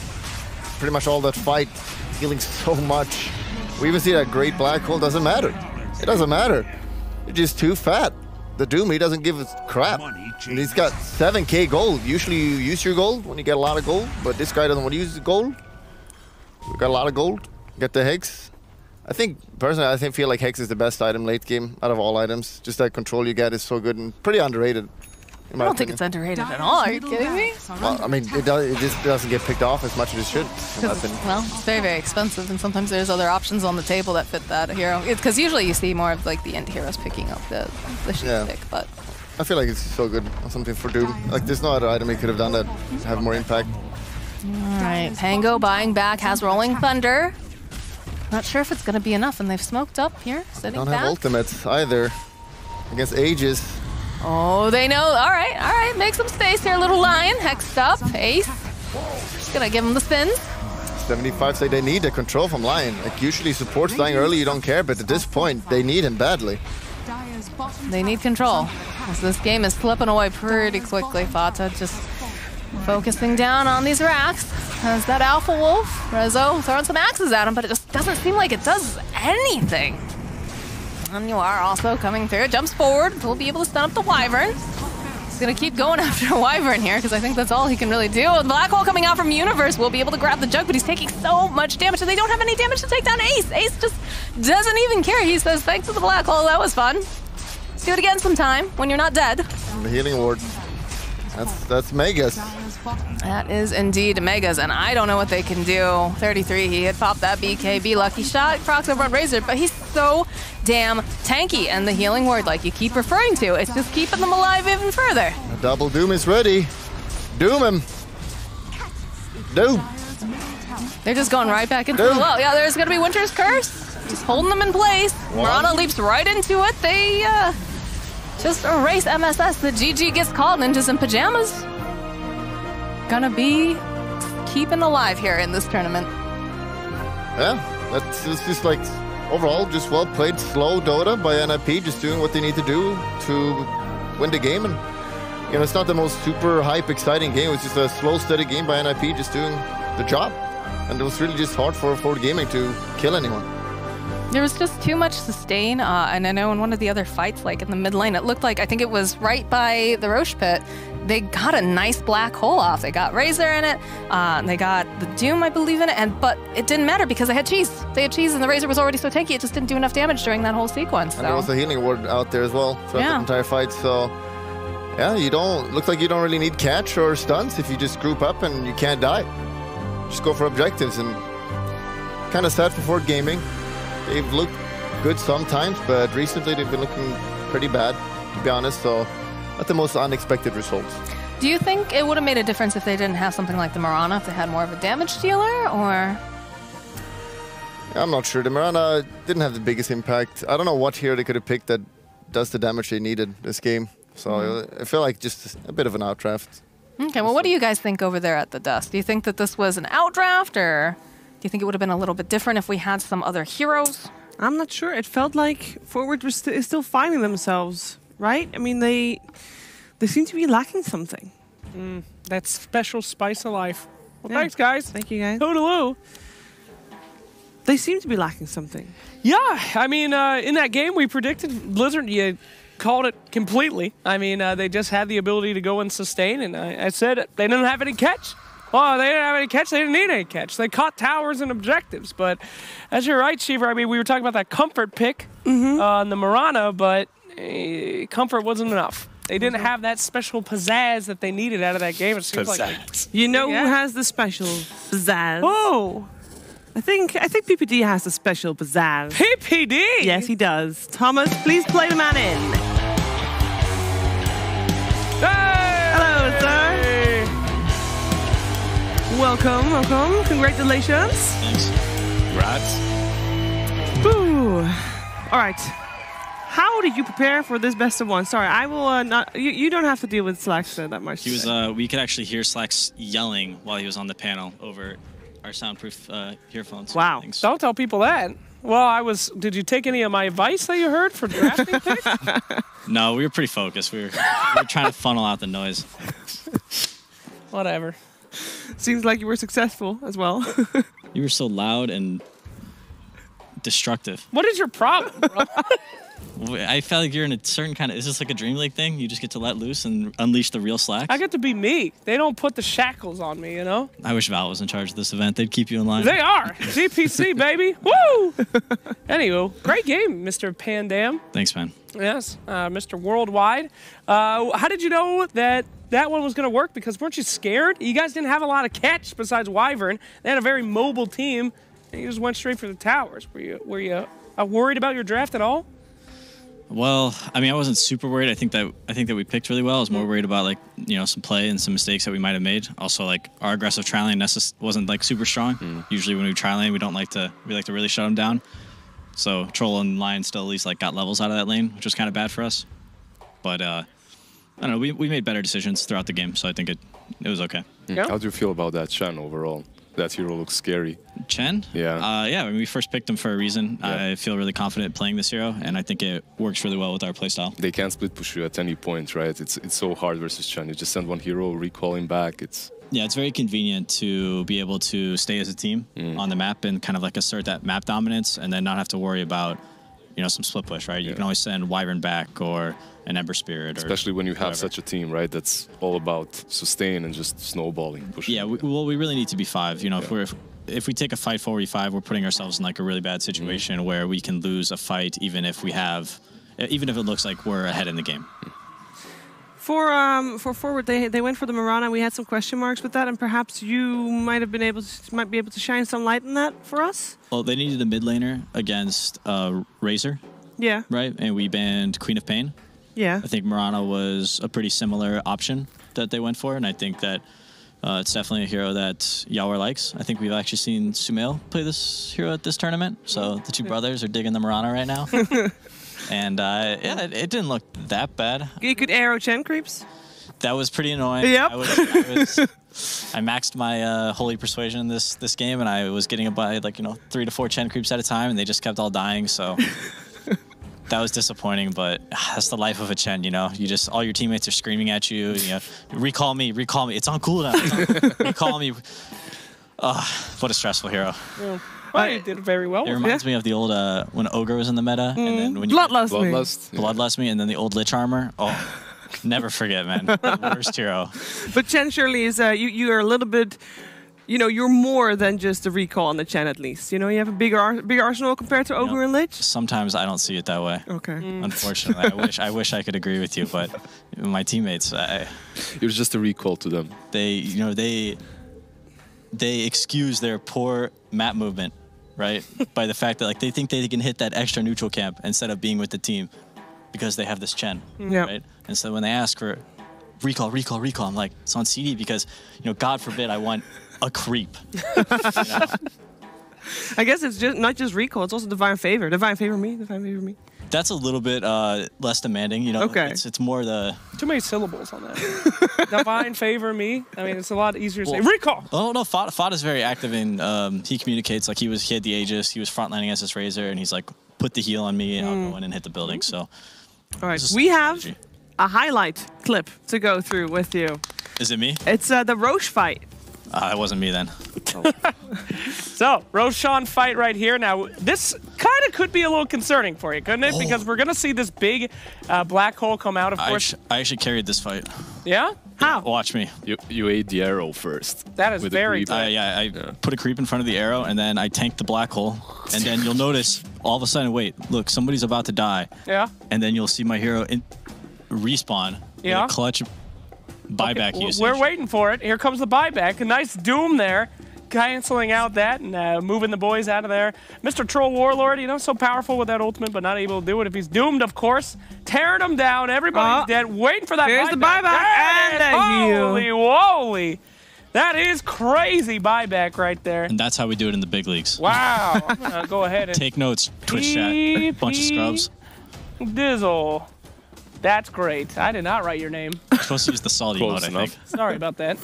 pretty much all that fight, healing so much. We even see that great black hole. Doesn't matter. It doesn't matter. They're just too fat. The Doom, he doesn't give a crap. And he's got 7k gold. Usually you use your gold when you get a lot of gold, but this guy doesn't want to use the gold. We got a lot of gold. Get the Hex. Personally, I feel like Hex is the best item late game out of all items. Just that control you get is so good and pretty underrated. I don't think it's underrated at all. Are you kidding me? Well, I mean, it just doesn't get picked off as much as it should. Well, it's very, very expensive, and sometimes there's other options on the table that fit that hero. Because usually you see more of like the end heroes picking up the sheep pick, but I feel like it's so good. Something for Doom. Like there's no other item he could have done that have more impact. All right, Pango buying back, has Rolling Thunder. Not sure if it's going to be enough, and they've smoked up here, sitting back. Don't have ultimates either against Aegis. Oh, they know. All right. Make some space here, little Lion. Hexed up. Ace. Just going to give him the spins. 75 say they need the control from Lion. Like usually supports dying early, you don't care, but at this point, they need him badly. They need control. As this game is slipping away pretty quickly. Vata just focusing down on these racks. As that Alpha Wolf, Rezo throwing some axes at him, but it just doesn't seem like it does anything. And you are also coming through. Jumps forward. Will be able to stun up the Wyvern. He's going to keep going after Wyvern here because I think that's all he can really do. The Black Hole coming out from Universe will be able to grab the Jug, but he's taking so much damage, and they don't have any damage to take down Ace. Ace just doesn't even care. He says, thanks to the Black Hole, that was fun. Let's do it again sometime when you're not dead. And the healing ward. That's Megas. That is indeed Megas, and I don't know what they can do. 33, he had popped that BKB lucky shot, procs over on Razor, but he's so damn tanky, and the healing ward, like you keep referring to, it's just keeping them alive even further. The double Doom is ready. Doom him. Doom. They're just going right back into the well. Yeah, there's gonna be Winter's Curse, just holding them in place. Mirana leaps right into it. They just erase MSS. The GG gets called into some pajamas. Gonna be keeping alive here in this tournament. Yeah, it's just like overall just well played slow Dota by NiP, just doing what they need to do to win the game. And you know, it's not the most super hype exciting game, it's just a slow steady game by NiP just doing the job. And it was really just hard for Forward Gaming to kill anyone. There was just too much sustain, and I know in one of the other fights, like in the mid lane, it looked like, I think it was right by the Roche pit, they got a nice black hole off. They got Razor in it, they got the Doom, I believe, in it, but it didn't matter because they had cheese. They had cheese, and the Razor was already so tanky, it just didn't do enough damage during that whole sequence. And there was a healing ward out there as well throughout the entire fight, so yeah, looks like you don't really need catch or stunts if you just group up and you can't die. Just go for objectives, and kind of sad for Forward Gaming. They've looked good sometimes, but recently they've been looking pretty bad, to be honest, so not the most unexpected results. Do you think it would have made a difference if they didn't have something like the Mirana, if they had more of a damage dealer, or? I'm not sure. The Mirana didn't have the biggest impact. I don't know what hero they could have picked that does the damage they needed this game. So I feel like just a bit of an outdraft. Okay, well, what do you guys think over there at the desk? Do you think that this was an outdraft, or do you think it would have been a little bit different if we had some other heroes? I'm not sure. It felt like Forward was still finding themselves, right? I mean, they seem to be lacking something. That special spice of life. Well, Yeah. thanks, guys. Thank you, guys. Toodaloo. They seem to be lacking something. Yeah, I mean, in that game we predicted Blizzard, you called it completely. I mean, they just had the ability to go and sustain, and I said they didn't have any catch. Well, they didn't have any catch. They didn't need any catch. They caught towers and objectives. But as you're right, Shiva, I mean, we were talking about that comfort pick on the Mirana, but comfort wasn't enough. They didn't have that special pizzazz that they needed out of that game. It seems like You know Yeah. who has the special pizzazz? oh, I think PPD has the special pizzazz. PPD. Yes, he does. Thomas, please play the man in. Hey! Hello, sir. Welcome, welcome. Congratulations. Thanks. Congrats. Whew. All right. How did you prepare for this best of one? Sorry, I will not. You don't have to deal with Slacks that much. He was. We could actually hear Slacks yelling while he was on the panel over our soundproof earphones. Wow. Things. Don't tell people that. Well, Did you take any of my advice that you heard for drafting picks? No, we were pretty focused. We were trying to funnel out the noise. Whatever. Seems like you were successful as well. You were so loud and destructive. What is your problem, bro? I felt like you're in a certain kind of. Is this like a Dream League thing? You just get to let loose and unleash the real Slacks? I get to be me. They don't put the shackles on me, you know? I wish Val was in charge of this event. They'd keep you in line. They are. GPC, baby. Woo! Anywho, great game, Mr. Pandam. Thanks, man. Yes, Mr. Worldwide. How did you know that one was going to work? Because weren't you scared? You guys didn't have a lot of catch besides Wyvern. They had a very mobile team, and you just went straight for the towers. Were you worried about your draft at all? Well, I mean, I wasn't super worried. I think that we picked really well. I was more worried about some play and some mistakes that we might have made. Also, our aggressive tri lane wasn't super strong. Usually when we tri lane, we like to really shut them down. So Troll and Lion still at least got levels out of that lane, which was kind of bad for us. But I don't know. We made better decisions throughout the game, so I think it was okay. Yeah. How do you feel about that Chen overall? That hero looks scary. Chen? Yeah. Yeah, I mean, we first picked him for a reason. Yeah. I feel really confident playing this hero, and I think it works really well with our playstyle. They can't split push you at any point, right? It's so hard versus Chen. You just send one hero, recall him back. It's very convenient to be able to stay as a team on the map and kind of assert that map dominance, and then not have to worry about some split push, right? You can always send Wyvern back or an Ember Spirit. Especially when you have whatever. such a team, right? That's all about sustain and just snowballing, pushing. Yeah, we really need to be 5. If we take a fight 4v5, we're putting ourselves in a really bad situation where we can lose a fight even if it looks like we're ahead in the game. For Forward, they went for the Mirana. We had some question marks with that, and perhaps you might be able to shine some light on that for us. Well, they needed a mid laner against Razor, Yeah. right? And we banned Queen of Pain. Yeah. I think Mirana was a pretty similar option that they went for, and I think that it's definitely a hero that Yawar likes. I think we've actually seen Sumail play this hero at this tournament, so the two brothers are digging the Mirana right now. And it didn't look that bad. You could arrow Chen creeps. That was pretty annoying. Yep. I maxed my Holy Persuasion this game, and I was getting by 3 to 4 Chen creeps at a time, and they just kept all dying. So that was disappointing. But that's the life of a Chen, You just all your teammates are screaming at you. Recall me. It's on cooldown. Recall me. What a stressful hero. Yeah. Well, you did very well. It reminds me of the old when Ogre was in the meta, and then when Bloodlust me, and then the old Lich armor. Oh, never forget, man. Worst hero. But Chen surely is you are a little bit, you're more than just a recall on the Chen at least. You have a bigger arsenal compared to Ogre and Lich. Sometimes I don't see it that way. Okay. Unfortunately, I wish I could agree with you, but my teammates, You're just a recall to them. They excuse their poor map movement, right? By the fact that they think they can hit that extra neutral camp instead of being with the team because they have this Chen, Yeah. right? And so when they ask for recall, recall, recall. I'm like, it's on CD because, you know, God forbid I want a creep. I guess it's just not just recall, it's also divine favor. Divine favor me, divine favor me. That's a little bit less demanding, you know. Okay. It's more the... Too many syllables on that. Divine favor me. I mean, it's a lot easier to say. Recall! Oh, no, Fod is very active in... he communicates. Like, he had the Aegis. He was frontlining as this Razor, and he's like, put the heal on me, and I'll go in and hit the building, so... All right, we have a highlight clip to go through with you. Is it me? It's the Roche fight. It wasn't me then. So, Roshan fight right here. Now, this kind of could be a little concerning for you, couldn't it? Because we're going to see this big black hole come out, of course. I actually carried this fight. Yeah? How? Watch me. You ate the arrow first. That is very good. I put a creep in front of the arrow, and then I tanked the black hole. And then you'll notice, all of a sudden, wait, look, somebody's about to die. Yeah. And then you'll see my hero respawn. Yeah. With a clutch buyback usage. We're waiting for it. Here comes the buyback. A nice doom there. Canceling out that and moving the boys out of there. Mr. Troll Warlord, you know, so powerful with that ultimate, but not able to do it. If he's doomed, of course. Tearing him down. Everybody's dead. Waiting for that Here's buyback. the buyback and a heal. Holy woly. That is crazy buyback right there. And that's how we do it in the big leagues. Wow. I'm going to go ahead and... Take notes, Twitch chat. Bunch of scrubs. Dizzle. That's great. I did not write your name. I'm supposed to use the salty mode, I think. Sorry about that.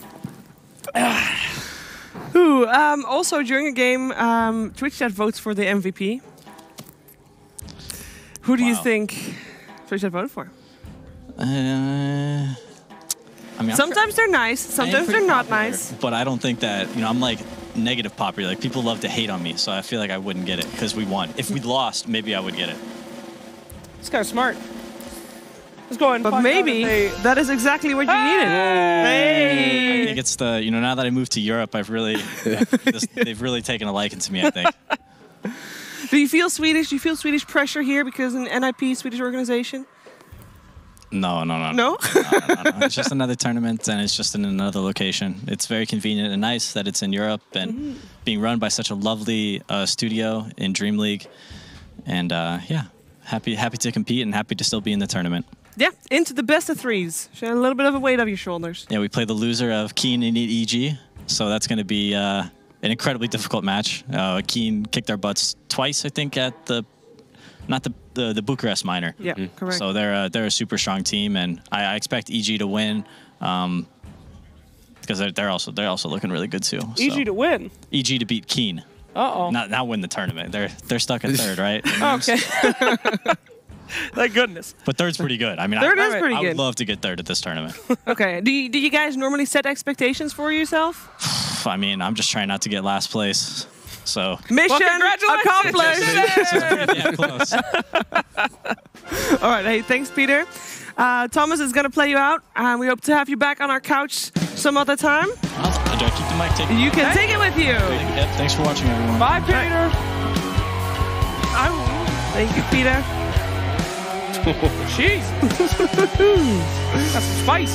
Also, during a game, Twitch chat votes for the MVP. Who do you think Twitch chat voted for? I mean, sometimes they're nice, sometimes they're not nice. But I don't think that, you know, I'm like negative popular. Like, people love to hate on me, so I feel like I wouldn't get it because we won. If we lost, maybe I would get it. It's kind of smart. Let's go ahead and but maybe that is exactly what you needed. Hey! I think it's the, you know, now that I moved to Europe, they've really taken a liking to me, I think. Do you feel Swedish? Do you feel Swedish pressure here because in NiP, Swedish organization? No. No? It's just another tournament, and it's just in another location. It's very convenient and nice that it's in Europe and being run by such a lovely studio in Dream League. And yeah, happy to compete and happy to still be in the tournament. Yeah, into the best of threes. Share a little bit of a weight off your shoulders. Yeah, we play the loser of Keen and EG, so that's going to be an incredibly difficult match. Keen kicked our butts twice, I think, at the Bucharest minor. Yeah, correct. So they're a super strong team, and I expect EG to win because they're also looking really good too. EG to win. EG to beat Keen. Not win the tournament. They're stuck in third, right? Okay. Thank goodness. But third's pretty good. I mean, third is pretty good. I would love to get third at this tournament. Okay. Do you guys normally set expectations for yourself? I mean, I'm just trying not to get last place. So mission accomplished. Yeah, close. All right. Hey, thanks, Peter. Thomas is going to play you out, and we hope to have you back on our couch some other time. Do I keep the mic? You can take it with you. Yep, thanks for watching, everyone. Bye, Peter. Thank you, Peter. Jeez. That's some spice.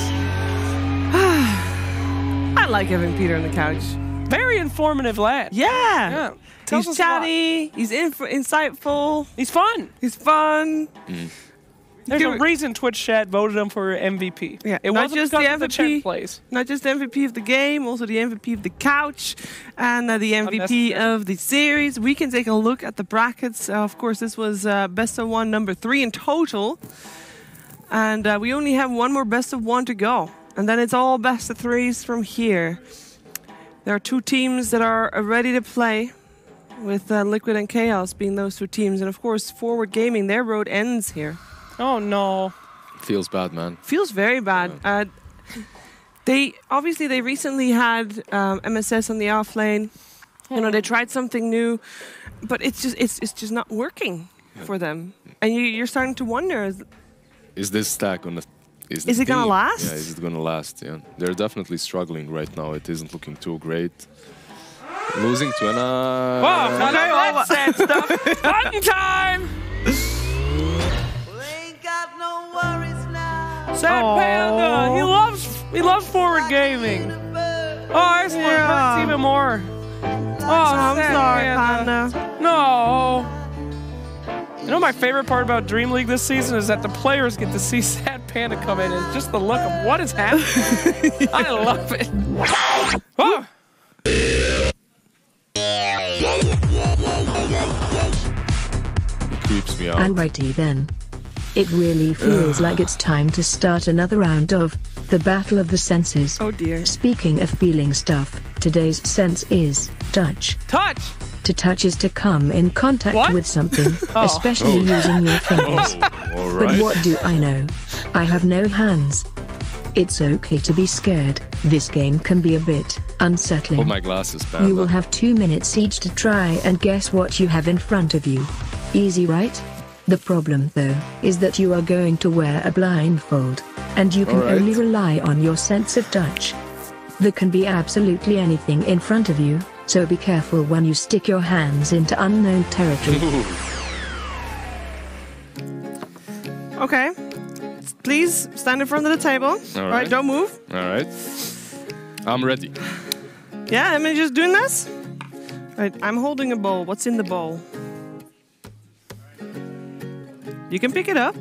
I like having Peter on the couch. Very informative lad. Yeah. He's chatty. He's insightful. He's fun. He's fun. There's a reason Twitch chat voted him for MVP. Yeah, it not wasn't just the because of the chat MVP, plays. not just the MVP of the game, also the MVP of the couch, and the MVP of the series. We can take a look at the brackets. Of course, this was best of one, number 3 in total, and we only have one more best of one to go, and then it's all best of 3s from here. There are 2 teams that are ready to play, with Liquid and Chaos being those 2 teams, and of course, Forward Gaming, their road ends here. Oh no. Feels bad, man. Feels very bad. Yeah. They recently had MSS on the off lane. You know, they tried something new, but it's just not working for them. And you're starting to wonder: is this stack gonna? Is it gonna last? Yeah, is it gonna last? Yeah, they're definitely struggling right now. It isn't looking too great. Losing to an. Wow! That's sad stuff. Fun time. Sad Panda, he loves Forward Gaming. Oh, this one hurts even more. Oh, I'm sorry, Panda. No. know my favorite part about Dream League this season is that the players get to see Sad Panda come in and just the look of what is happening. I love it. Oh. It creeps me out. Alrighty then. It really feels like it's time to start another round of the Battle of the Senses. Oh dear. Speaking of feeling stuff, today's sense is touch. Touch! To touch is to come in contact What? with something, especially using your fingers. All But right. what do I know? I have no hands. It's okay to be scared. This game can be a bit unsettling. Hold my glasses, Panda. You will have 2 minutes each to try and guess what you have in front of you. Easy, right? The problem, though, is that you are going to wear a blindfold, and you can All right. only rely on your sense of touch. There can be absolutely anything in front of you, so be careful when you stick your hands into unknown territory. Okay. Please stand in front of the table. All right, don't move. All right. I'm ready. Yeah, am I just doing this? All right, I'm holding a bowl. What's in the bowl? You can pick it up.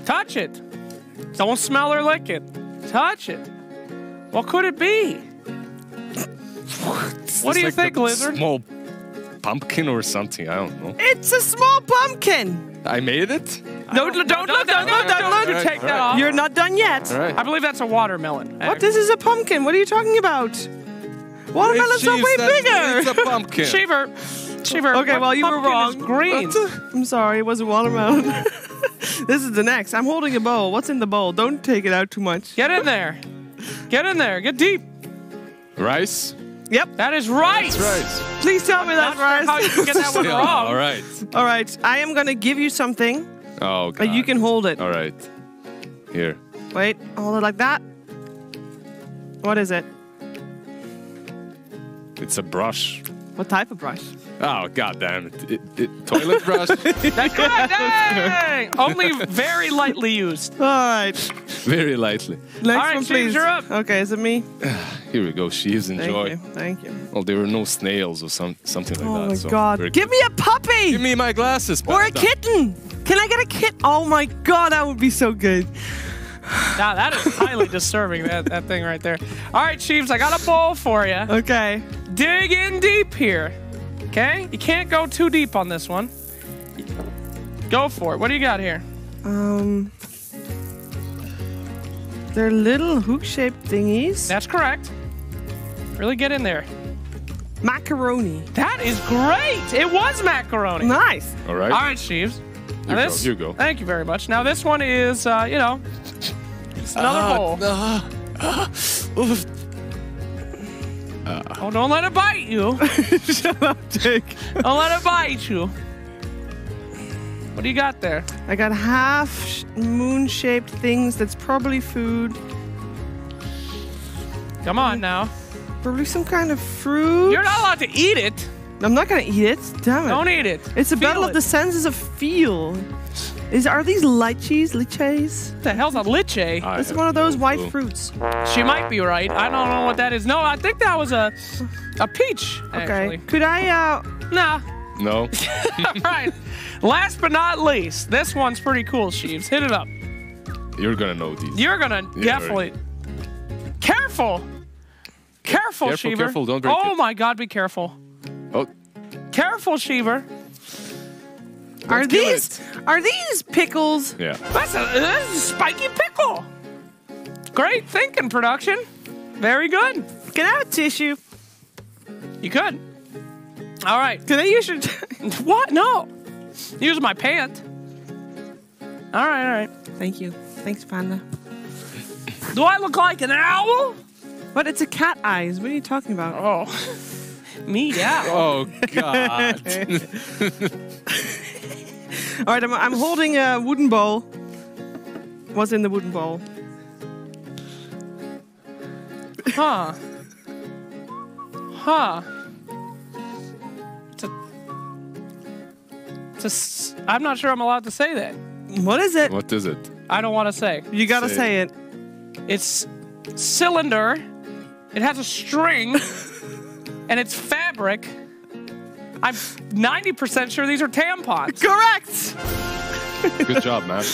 Touch it. Don't smell or lick it. Touch it. What could it be? What do you think, Lizard? Small pumpkin or something. I don't know. It's a small pumpkin. I made it. Don't look. Don't take that off. You're not done yet. All right. I believe that's a watermelon. What? This is a pumpkin. What are you talking about? Watermelons are way bigger. It's a pumpkin. Shiver. Okay, well, you were wrong. Is green. I'm sorry, it was a watermelon. This is the next. I'm holding a bowl. What's in the bowl? Don't take it out too much. Get in there. Get in there. Get deep. Rice. Yep. That is rice. Rice. Please tell me that's right. How you can get that one Yeah, wrong? all right. All right. I am going to give you something, Oh, God. but you can hold it. All right. Here. Wait, hold it like that. What is it? It's a brush. What type of brush? Oh, God damn it. Toilet brush? That's correct. Dang! Only very lightly used. All right. Very lightly. Next All right, one, James, please. you're up. Okay, is it me? Here we go. Sheaves, enjoy. Thank you. Well, there were no snails or something like Oh that. my so God. very Give me a puppy! Give me my glasses, or a Panda. kitten! Can I get a kitten? Oh my God, that would be so good. Now that is highly disturbing. That thing right there. All right, Chiefs, I got a bowl for you. Okay. Dig in deep here. Okay? You can't go too deep on this one. Go for it. What do you got here? They're little hook-shaped thingies. That's correct. Really get in there. Macaroni. That is great. It was macaroni. Nice. All right. All right, Chiefs. Now You go. Thank you very much. Now this one is, you know, it's another bowl. Oh, don't let it bite you. Shut up, Jake. Don't let it bite you. What do you got there? I got half moon-shaped things. That's probably food. Come on now. Probably some kind of fruit. You're not allowed to eat it. I'm not gonna eat it. Damn it. Don't eat it. It's a Feel battle it. of the senses of feel. Are these lychees? Liches? What the hell's a liche? It's one of those white fruits. She might be right. I don't know what that is. No, I think that was a peach, Okay. actually. Could I, Nah. No. All right. Last but not least, this one's pretty cool, Sheaves. Hit it up. You're going to know these. You're going to definitely... Careful! Careful, Sheaver. Careful, don't break Oh it. my God, be careful. Oh, Careful, Sheaver. are kill these pickles? yeah. That's a spiky pickle. Great thinking, production. Very good. Can I have a tissue? You could. All right. Can I use your... What? No. Use my pant. All right, all right. Thank you. Thanks, Panda. Do I look like an owl? But it's a cat eyes. What are you talking about? Oh. Me, yeah. Oh, God. All right, I'm holding a wooden bowl. What's in the wooden bowl? Huh. Huh. I'm not sure I'm allowed to say that. What is it? What is it? I don't want to say. You gotta Say say it. It's cylinder. It has a string. And it's fabric. I'm 90% sure these are tampons. Correct. Good job, man.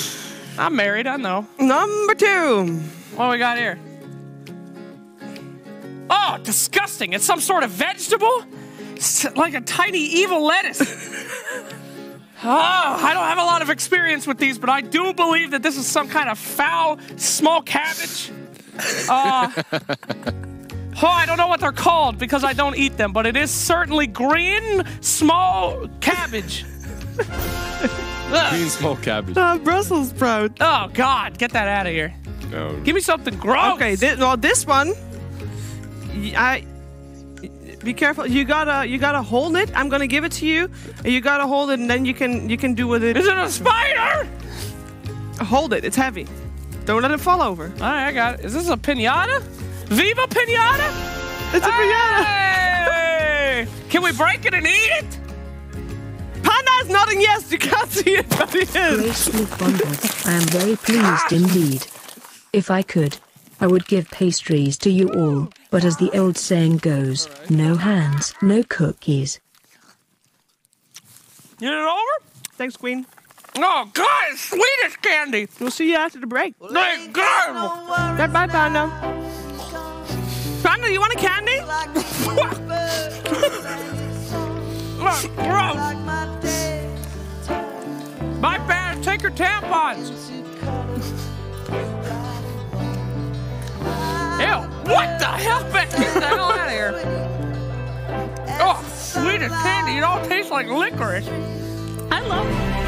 I'm married, I know. Number 2. What we got here? Oh, disgusting. It's some sort of vegetable? It's like a tiny evil lettuce. Oh, I don't have a lot of experience with these, but I do believe that this is some kind of foul, small cabbage. Oh, I don't know what they're called because I don't eat them, but it is certainly green, small cabbage. Green small cabbage. Brussels sprout. Oh, God, get that out of here. No. Give me something gross. Okay, this one, be careful. You gotta hold it. I'm gonna give it to you. You gotta hold it, and then you can do with it. Is it a spider? Hold it. It's heavy. Don't let it fall over. All right, I got it. Is this a pinata? Viva pinata? It's a pinata. Hey! Can we break it and eat it? Panda is nodding yes. You can't see it, but he is. Gracefully fondled. I am very pleased indeed. If I could, I would give pastries to you all, but as the old saying goes, no hands, no cookies. Get it over? Thanks, Queen. Oh, God, it's sweet as candy. We'll see you after the break. Thank God. Bye, Panda. Panda, you want a candy? Look, gross. Bye, Panda. Take your tampons. Ew, what the hell? Get the hell out of here. Oh, sweet as candy. It all tastes like licorice. I love it.